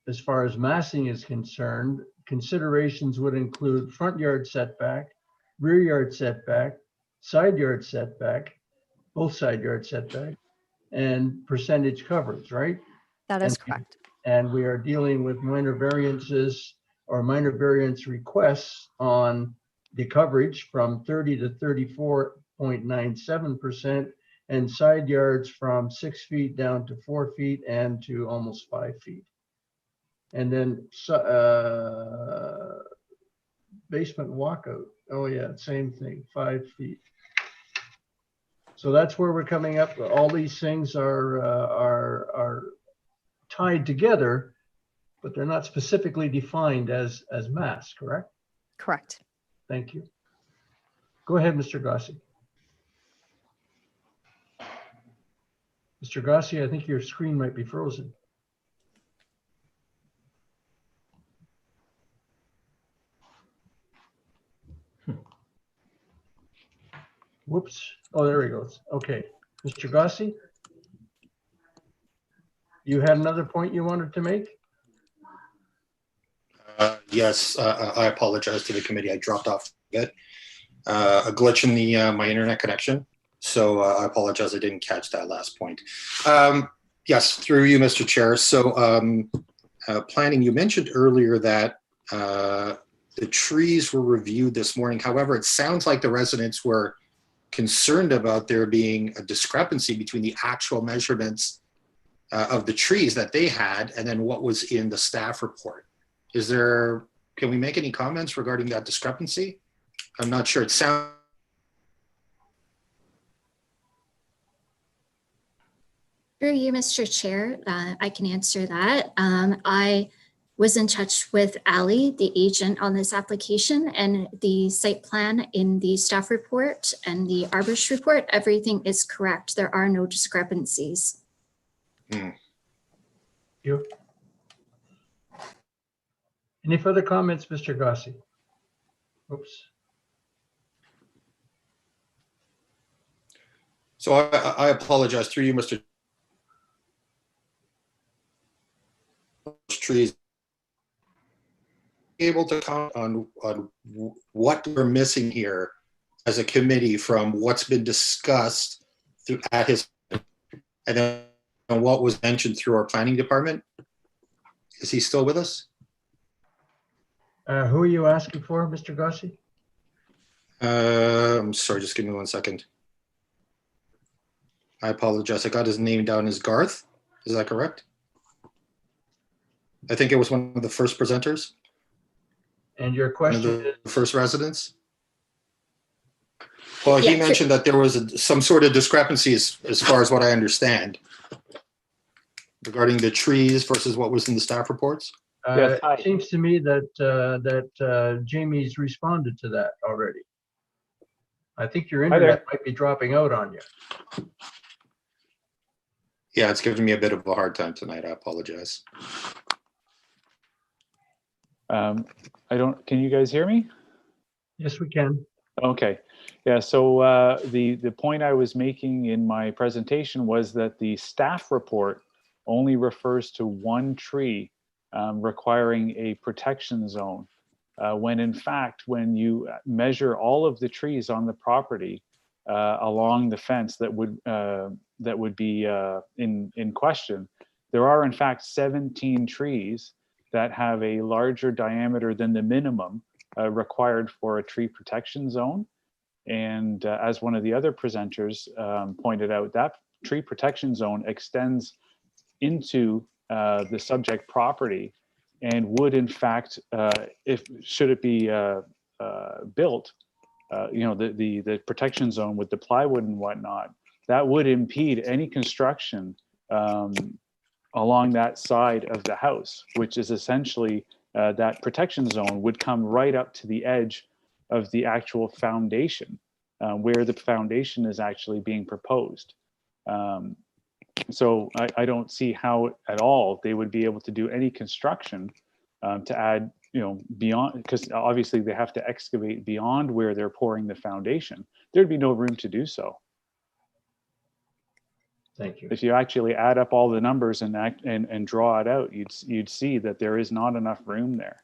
as far as massing is concerned, considerations would include front yard setback, rear yard setback, side yard setback, both side yard setback, and percentage coverage, right? That is correct. And we are dealing with minor variances or minor variance requests on the coverage from 30 to 34.97%, and side yards from 6 feet down to 4 feet and to almost 5 feet. And then basement walkout. Oh yeah, same thing, 5 feet. So that's where we're coming up. All these things are tied together, but they're not specifically defined as mass, correct? Correct. Thank you. Go ahead, Mr. Gossi. Mr. Gossi, I think your screen might be frozen. Whoops. Oh, there he goes. Okay. Mr. Gossi, you had another point you wanted to make? Yes, I apologize to the committee. I dropped off a bit. A glitch in my internet connection. So I apologize. I didn't catch that last point. Yes, through you, Mr. Chair. So planning, you mentioned earlier that the trees were reviewed this morning. However, it sounds like the residents were concerned about there being a discrepancy between the actual measurements of the trees that they had and then what was in the staff report. Can we make any comments regarding that discrepancy? I'm not sure. It sounds. Through you, Mr. Chair, I can answer that. I was in touch with Ali, the agent on this application, and the site plan in the staff report and the arborist report, everything is correct. There are no discrepancies. You. Any further comments, Mr. Gossi? Oops. So I apologize through you, Mr. Trees. Able to comment on what we're missing here as a committee from what's been discussed at his, and then what was mentioned through our planning department. Is he still with us? Who are you asking for, Mr. Gossi? I'm sorry, just give me 1 second. I apologize. I got his name down as Garth. Is that correct? I think it was one of the first presenters. And your One of question the first residents. Well, he Yeah, sure. mentioned that there was some sort of discrepancy as far as what I understand regarding the trees versus what was in the staff reports. Yes, hi. It seems to me that Jamie's responded to that already. I think your Hi there. internet might be dropping out on you. Yeah, it's giving me a bit of a hard time tonight. I apologize. Can you guys hear me? Yes, we can. Okay. Yeah, so the point I was making in my presentation was that the staff report only refers to one tree requiring a protection zone, when in fact, when you measure all of the trees on the property along the fence that would be in question, there are in fact 17 trees that have a larger diameter than the minimum required for a tree protection zone. And as one of the other presenters pointed out, that tree protection zone extends into the subject property and would in fact, should it be built, the protection zone with the plywood and whatnot, that would impede any construction along that side of the house, which is essentially that protection zone would come right up to the edge of the actual foundation, where the foundation is actually being proposed. So I don't see how at all they would be able to do any construction to add, beyond, because obviously they have to excavate beyond where they're pouring the foundation. There'd be no room to do so. Thank you. If you actually add up all the numbers and draw it out, you'd see that there is not enough room there.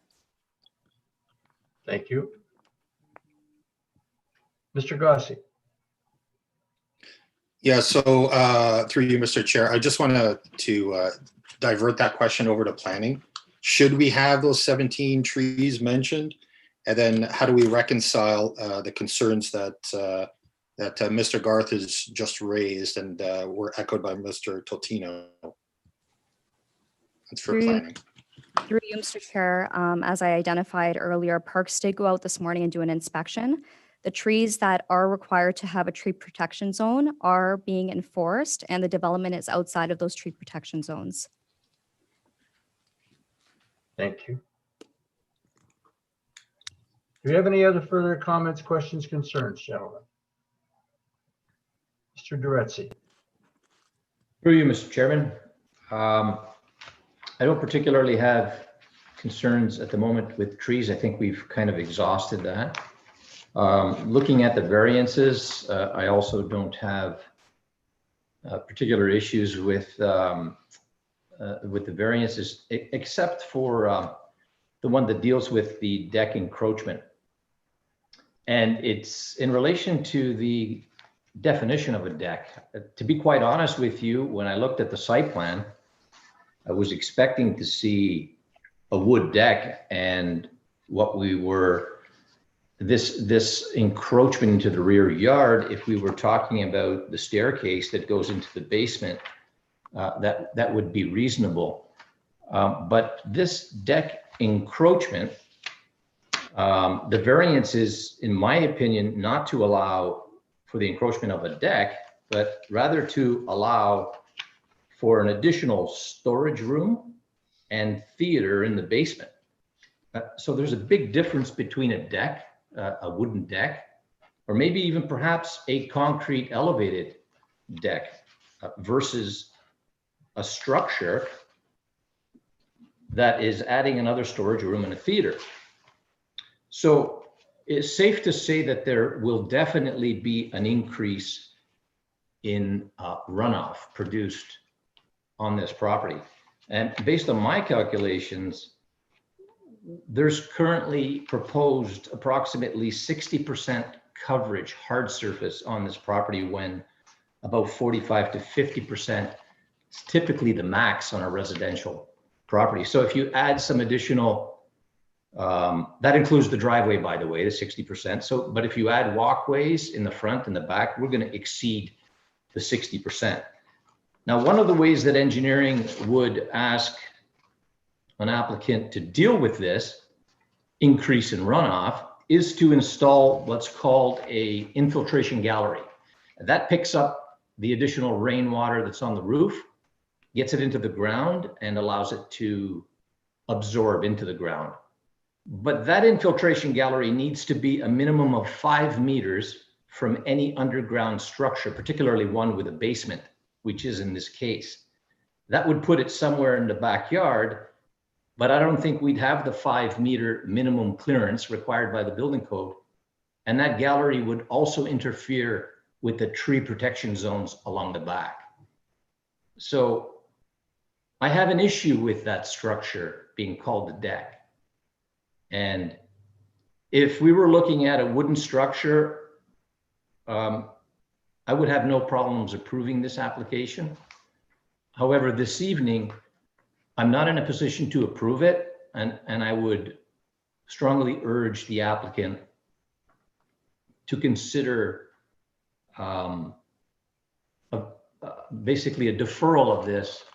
Thank you. Mr. Gossi. Yeah, so through you, Mr. Chair, I just want to divert that question over to planning. Should we have those 17 trees mentioned? And then how do we reconcile the concerns that Mr. Garth has just raised and were echoed by Mr. Totino? That's for planning. Through you, Mr. Chair, as I identified earlier, Parks did go out this morning and do an inspection. The trees that are required to have a tree protection zone are being enforced, and the development is outside of those tree protection zones. Thank you. Do you have any other further comments, questions, concerns, gentlemen? Mr. Duretzi. Through you, Mr. Chairman. I don't particularly have concerns at the moment with trees. I think we've kind of exhausted that. Looking at the variances, I also don't have particular issues with the variances, except for the one that deals with the deck encroachment. And it's in relation to the definition of a deck. To be quite honest with you, when I looked at the site plan, I was expecting to see a wood deck, and what we were, this encroachment into the rear yard, if we were talking about the staircase that goes into the basement, that would be reasonable. But this deck encroachment, the variance is, in my opinion, not to allow for the encroachment of a deck, but rather to allow for an additional storage room and theater in the basement. So there's a big difference between a deck, a wooden deck, or maybe even perhaps a concrete elevated deck versus a structure that is adding another storage room and a theater. So it's safe to say that there will definitely be an increase in runoff produced on this property. And based on my calculations, there's currently proposed approximately 60% coverage hard surface on this property, when about 45 to 50% It's typically the max on a residential property. So if you add some additional, that includes the driveway, by the way, the 60%. So, but if you add walkways in the front and the back, we're going to exceed the 60%. Now, one of the ways that engineering would ask an applicant to deal with this increase in runoff is to install what's called a infiltration gallery. That picks up the additional rainwater that's on the roof, gets it into the ground, and allows it to absorb into the ground. But that infiltration gallery needs to be a minimum of 5 meters from any underground structure, particularly one with a basement, which is in this case. That would put it somewhere in the backyard, but I don't think we'd have the 5 meter minimum clearance required by the building code. And that gallery would also interfere with the tree protection zones along the back. So I have an issue with that structure being called the deck. And if we were looking at a wooden structure, I would have no problems approving this application. However, this evening, I'm not in a position to approve it, and I would strongly urge the applicant to consider basically a deferral of this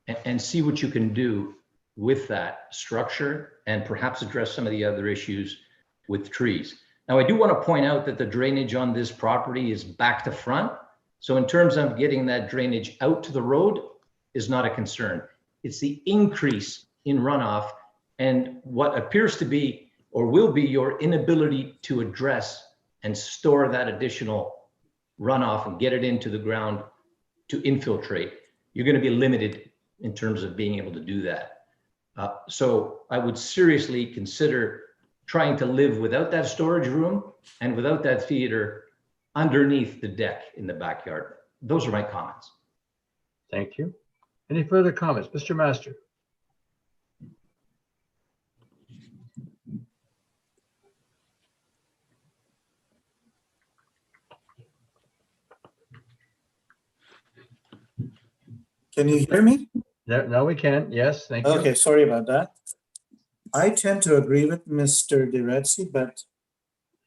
and see what you can do with that structure and perhaps address some of the other issues with trees. Now, I do want to point out that the drainage on this property is back to front. So in terms of getting that drainage out to the road is not a concern. It's the increase in runoff and what appears to be or will be your inability to address and store that additional runoff and get it into the ground to infiltrate. You're going to be limited in terms of being able to do that. So I would seriously consider trying to live without that storage room and without that theater underneath the deck in the backyard. Those are my comments. Thank you. Any further comments? Mr. Master? Can you hear me? Now we can. Yes, thank you. Okay, sorry about that. I tend to agree with Mr. DeRetzi, but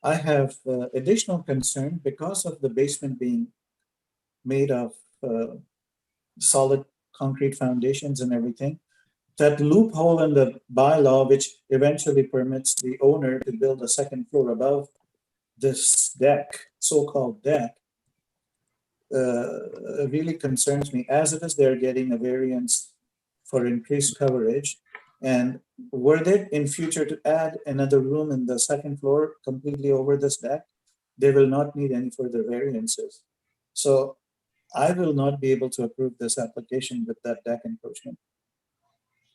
I have additional concern because of the basement being made of solid concrete foundations and everything. That loophole in the bylaw, which eventually permits the owner to build a second floor above this deck, so-called deck, really concerns me. As it is, they're getting a variance for increased coverage. And were they in future to add another room in the second floor completely over this deck, they will not need any further variances. So I will not be able to approve this application with that deck encroachment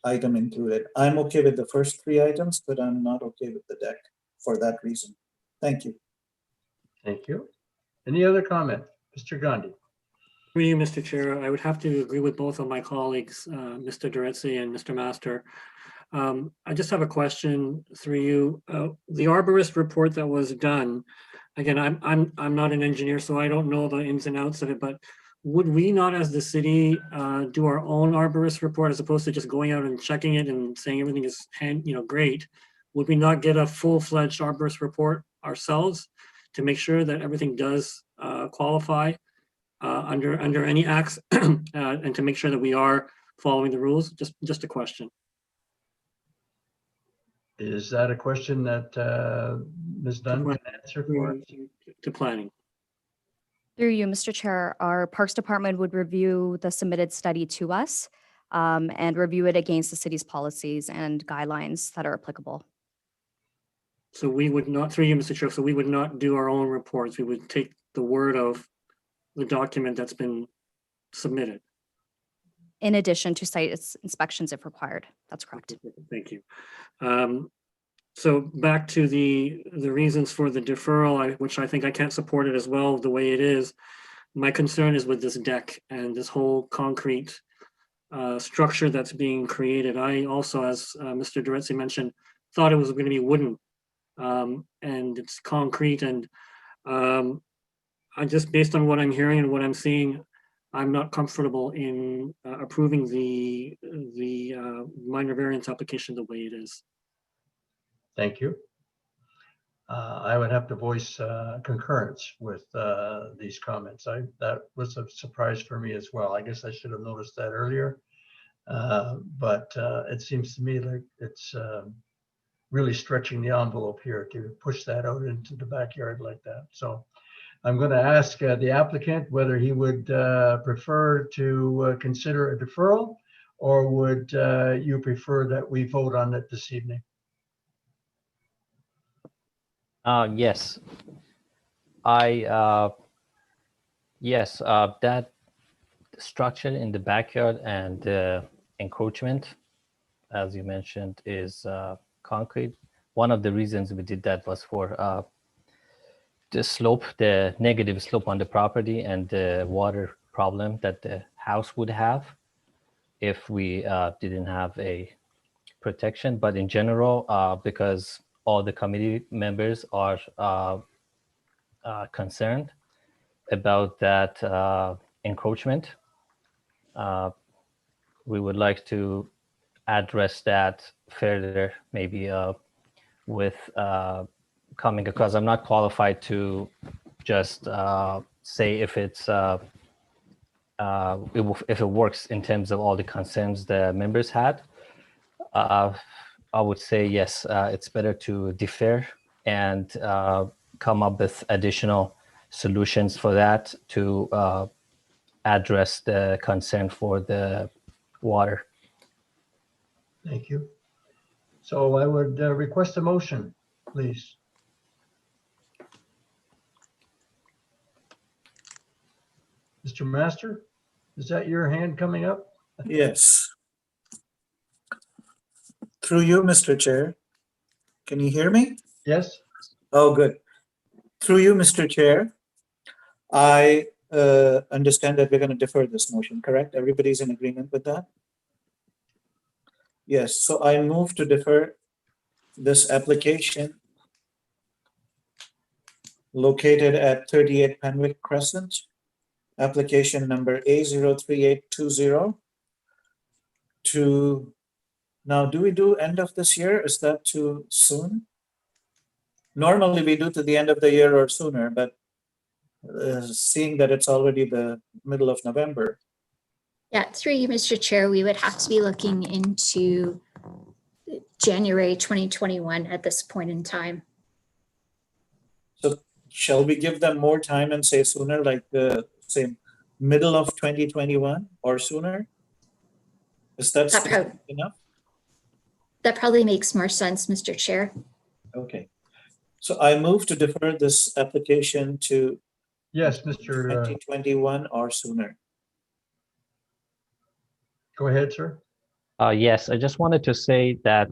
item included. I'm okay with the first 3 items, but I'm not okay with the deck for that reason. Thank you. Thank you. Any other comment? Mr. Gandhi? Through you, Mr. Chair, I would have to agree with both of my colleagues, Mr. DeRetzi and Mr. Master. I just have a question through you. The arborist report that was done, again, I'm not an engineer, so I don't know the ins and outs of it, but would we not as the city do our own arborist report as opposed to just going out and checking it and saying everything is great? Would we not get a full-fledged arborist report ourselves to make sure that everything does qualify under any acts and to make sure that we are following the rules? Just a question. Is that a question that Ms. Dunn can answer for us? To planning. Through you, Mr. Chair, our Parks Department would review the submitted study to us and review it against the city's policies and guidelines that are applicable. So we would not, through you, Mr. Chair, so we would not do our own reports. We would take the word of the document that's been submitted. In addition to site inspections if required. That's correct. Thank you. So back to the reasons for the deferral, which I think I can't support it as well the way it is. My concern is with this deck and this whole concrete structure that's being created. I also, as Mr. DeRetzi mentioned, thought it was going to be wooden and it's concrete. And I just, based on what I'm hearing and what I'm seeing, I'm not comfortable in approving the minor variance application the way it is. Thank you. I would have to voice concurrence with these comments. That was a surprise for me as well. I guess I should have noticed that earlier. But it seems to me like it's really stretching the envelope here to push that out into the backyard like that. So I'm going to ask the applicant whether he would prefer to consider a deferral, or would you prefer that we vote on it this evening? Yes. Yes, that structure in the backyard and encroachment, as you mentioned, is concrete. One of the reasons we did that was for the slope, the negative slope on the property, and the water problem that the house would have if we didn't have a protection. But in general, because all the committee members are concerned about that encroachment, we would like to address that further, maybe with coming across. I'm not qualified to just say if it's if it works in terms of all the concerns the members had. I would say yes, it's better to defer and come up with additional solutions for that to address the concern for the water. Thank you. So I would request a motion, please. Mr. Master, is that your hand coming up? Yes. Through you, Mr. Chair. Can you hear me? Yes. Oh, good. Through you, Mr. Chair. I understand that we're going to defer this motion, correct? Everybody's in agreement with that? Yes, so I move to defer this application located at 38 Penwick Crescent, application number A03820 to, now do we do end of this year? Is that too soon? Normally we do to the end of the year or sooner, but seeing that it's already the middle of November. Yeah, through you, Mr. Chair, we would have to be looking into January 2021 at this point in time. So shall we give them more time and say sooner, like the say middle of 2021 or sooner? Is that enough? That probably makes more sense, Mr. Chair. Okay. So I move to defer this application to yes, Mr. 2021 or sooner. Go ahead, sir. Yes, I just wanted to say that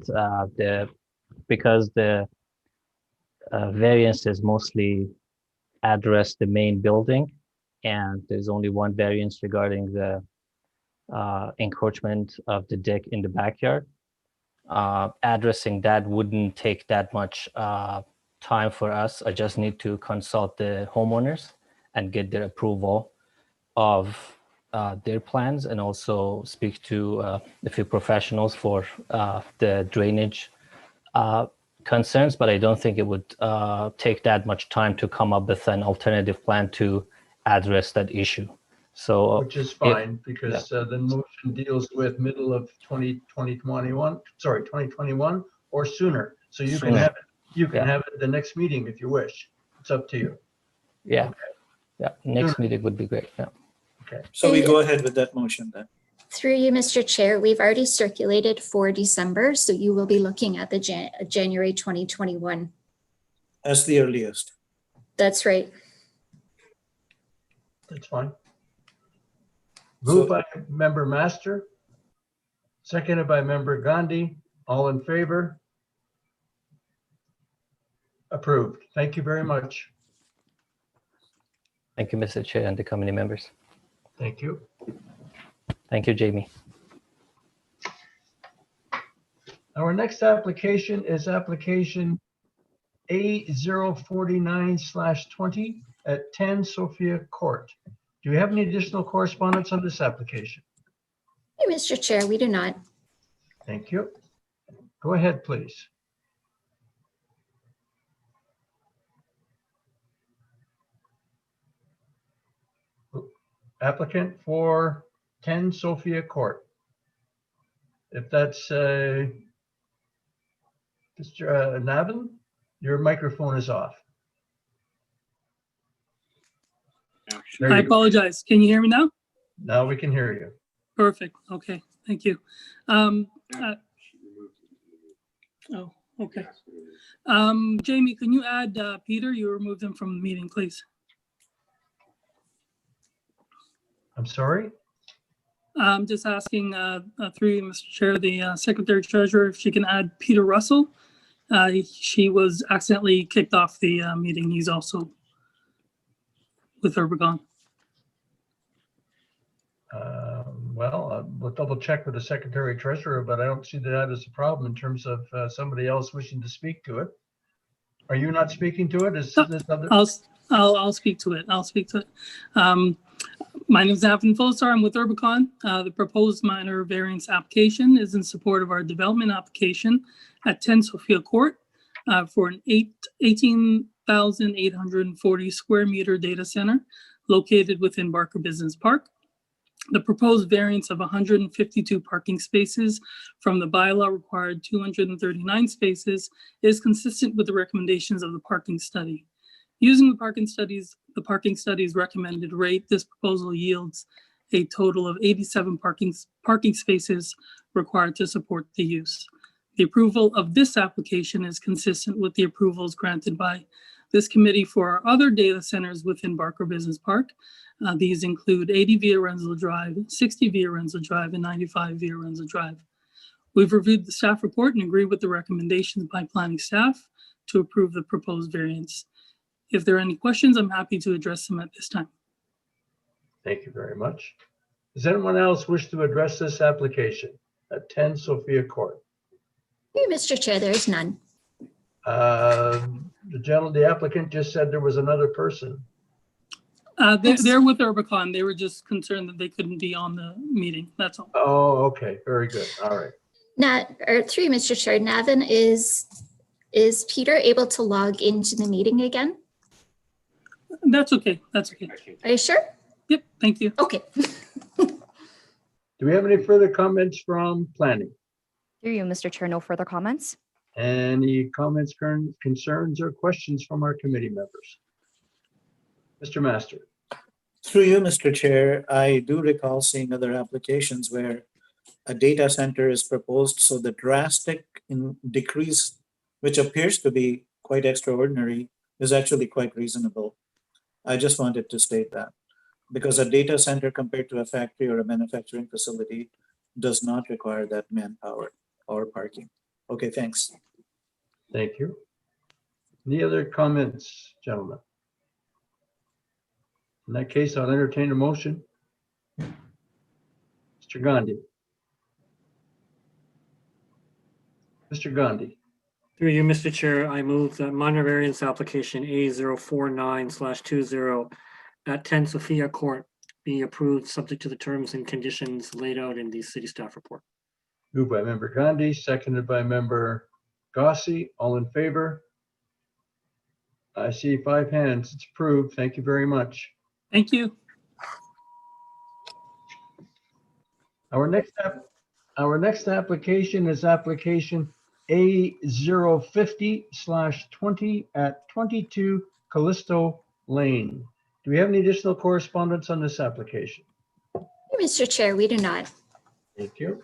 because the variances mostly address the main building, and there's only one variance regarding the encroachment of the deck in the backyard. Addressing that wouldn't take that much time for us. I just need to consult the homeowners and get their approval of their plans, and also speak to a few professionals for the drainage concerns, but I don't think it would take that much time to come up with an alternative plan to address that issue. So, which is fine, because the motion deals with middle of 2021, sorry, 2021 or sooner. So you can have it. You can have it the next meeting if you wish. It's up to you. Yeah. Okay. Yeah. Next meeting would be great. Yeah. Okay. So we go ahead with that motion then. Through you, Mr. Chair, we've already circulated for December, so you will be looking at the January 2021. As the earliest. That's right. That's fine. Moved by member Master, seconded by member Gandhi. All in favor? Approved. Thank you very much. Thank you, Mr. Chair, and the committee members. Thank you. Thank you, Jamie. Our next application is application A049/20 at 10 Sophia Court. Do Do we have any additional correspondence on this application? Hey, Mr. Chair, we do not. Thank you. Go ahead, please. Applicant for 10 Sophia Court. If that's Mr. Navin, your microphone is off. There I you go. apologize. Can you hear me now? Now we can hear you. Perfect. Okay, thank you. Oh, okay. Jamie, can you add Peter? You removed him from the meeting, please. I'm sorry? I'm just asking through you, Mr. Chair, the Secretary Treasurer, if she can add Peter Russell. She was accidentally kicked off the meeting. He's also with Urbagon. We'll double check with the Secretary Treasurer, but I don't see that as a problem in terms of somebody else wishing to speak to it. Are you not speaking to it? Is this other? I'll speak to it. I'll speak to it. My name is Navin Fossar. I'm with Urbicon. The proposed minor variance application is in support of our development application at 10 Sophia Court for an 18,840 square meter data center located within Barker Business Park. The proposed variance of 152 parking spaces from the bylaw required 239 spaces is consistent with the recommendations of the parking study. Using the parking study's recommended rate, this proposal yields a total of 87 parking spaces required to support the use. The approval of this application is consistent with the approvals granted by this committee for our other data centers within Barker Business Park. These include 80 Via Rensselaer Drive, 60 Via Rensselaer Drive, and 95 Via Rensselaer Drive. We've reviewed the staff report and agree with the recommendations by planning staff to approve the proposed variance. If there are any questions, I'm happy to address them at this time. Thank you very much. Does anyone else wish to address this application at 10 Sophia Court? Hey, Mr. Chair, there is none. The applicant just said there was another person. They're with Urbicon. They were just concerned that they couldn't be on the meeting. That's all. Oh, okay. Very good. All right. Now, through you, Mr. Chair, Navin, is Peter able to log into the meeting again? That's okay. That's okay. Are you sure? Yep. Thank you. Okay. Do we have any further comments from planning? Through you, Mr. Chair, no further comments. Any comments, concerns, or questions from our committee members? Mr. Master. Through you, Mr. Chair, I do recall seeing other applications where a data center is proposed, so the drastic decrease, which appears to be quite extraordinary, is actually quite reasonable. I just wanted to state that, because a data center compared to a factory or a manufacturing facility does not require that manpower or parking. Okay, thanks. Thank you. Any other comments, gentlemen? In that case, I'll entertain a motion. Mr. Gandhi. Mr. Gandhi. Through you, Mr. Chair, I move that minor variance application A049/20 at 10 Sophia Court be approved, subject to the terms and conditions laid out in the city staff report. Moved by member Gandhi, seconded by member Gossi. All in favor? I see 5 hands. It's approved. Thank you very much. Thank you. Our next application is application A050/20 at 22 Callisto Lane. Do we have any additional correspondence on this application? Hey, Mr. Chair, we do not. Thank you.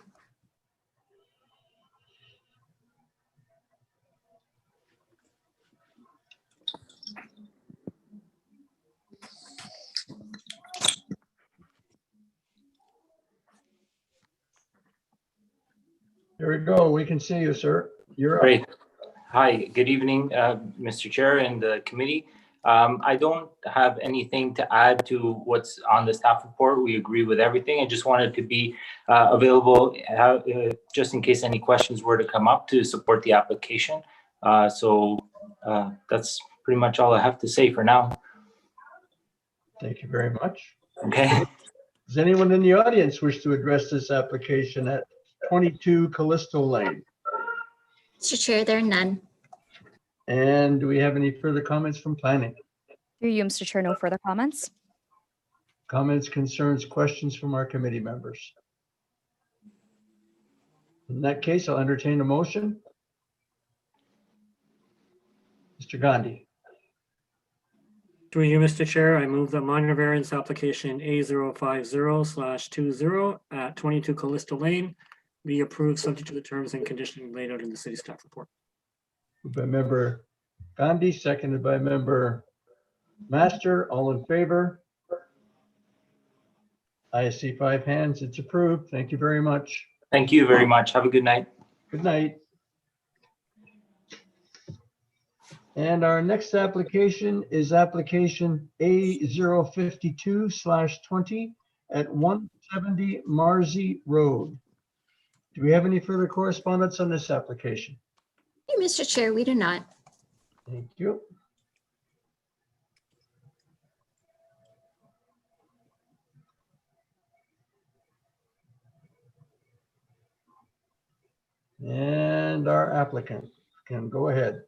There we go. We can see you, sir. You're up. Great. Hi, good evening, Mr. Chair and the committee. I don't have anything to add to what's on the staff report. We agree with everything. I just wanted to be available just in case any questions were to come up to support the application. So that's pretty much all I have to say for now. Thank you very much. Okay. Does anyone in the audience wish to address this application at 22 Callisto Lane? Mr. Chair, there are none. And do we have any further comments from planning? Through you, Mr. Chair, no further comments. Comments, concerns, questions from our committee members? In that case, I'll entertain a motion. Mr. Gandhi. Through you, Mr. Chair, I move that minor variance application A050/20 at 22 Callisto Lane be approved subject to the terms and conditions laid out in the city staff report. Moved by member Gandhi, seconded by member Master. All in favor? I see 5 hands. It's approved. Thank you very much. Thank you very much. Have a good night. Good night. And our next application is application A052/20 at 170 Marzi Road. Do we have any further correspondence on this application? Hey, Mr. Chair, we do not. Thank you. And our applicant can go ahead.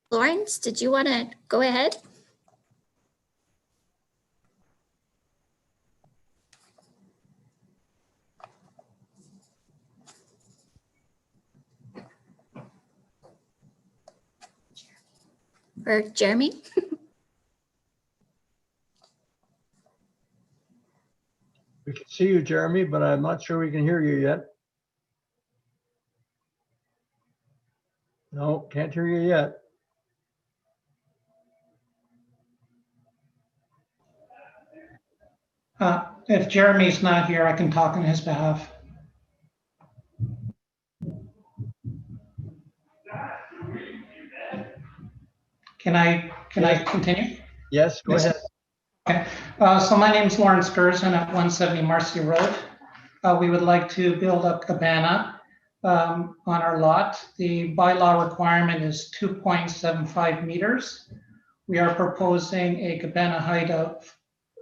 Lawrence, did you want to go ahead? Or Jeremy? We can see you, Jeremy, but I'm not sure we can hear you yet. No, can't hear you yet. If Jeremy's not here, I can talk on his behalf. Can I continue? Yes, go ahead. Okay, so my name is Lawrence Gerson at 170 Marcy Road. We would like to build a cabana on our lot. The bylaw requirement is 2.75 meters. We are proposing a cabana height of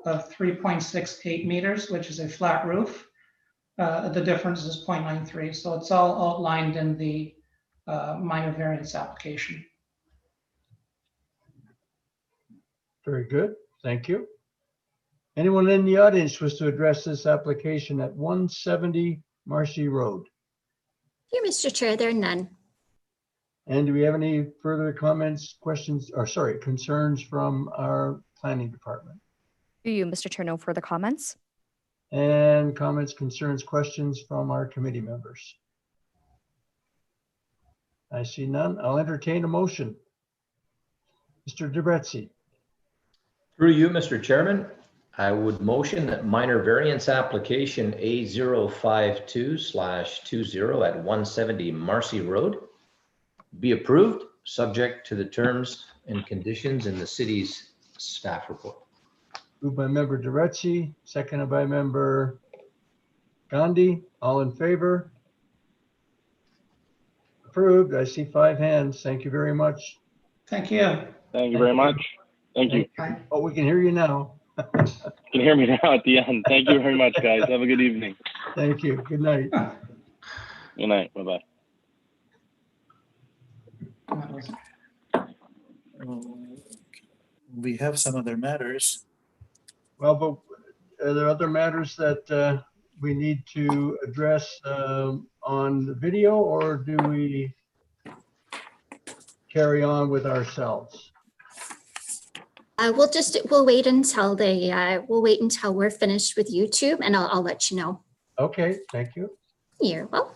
3.68 meters, which is a flat roof. The difference is 0.93, so it's all outlined in the minor variance application. Very good. Thank you. Anyone in the audience wish to address this application at 170 Marcy Road? Here, Mr. Chair, there are none. And do we have any further comments, questions, or sorry, concerns from our planning department? Through you, Mr. Chair, no further comments. And comments, concerns, questions from our committee members? I see none. I'll entertain a motion. Mr. DeBretzi. Through you, Mr. Chairman, I would motion that minor variance application A052/20 at 170 Marcy Road be approved, subject to the terms and conditions in the city's staff report. Moved by member DeBretzi, seconded by member Gandhi. All in favor? Approved. I see 5 hands. Thank you very much. Thank you. Thank you very much. Thank you. Oh, we can hear you now. You can hear me now at the end. Thank you very much, guys. Have a good evening. Thank you. Good night. Good night. Bye-bye. We have some other matters. Well, but are there other matters that we need to address on the video, or do we carry on with ourselves? We'll wait until we're finished with YouTube, and I'll let you know. Okay, thank you. You're welcome.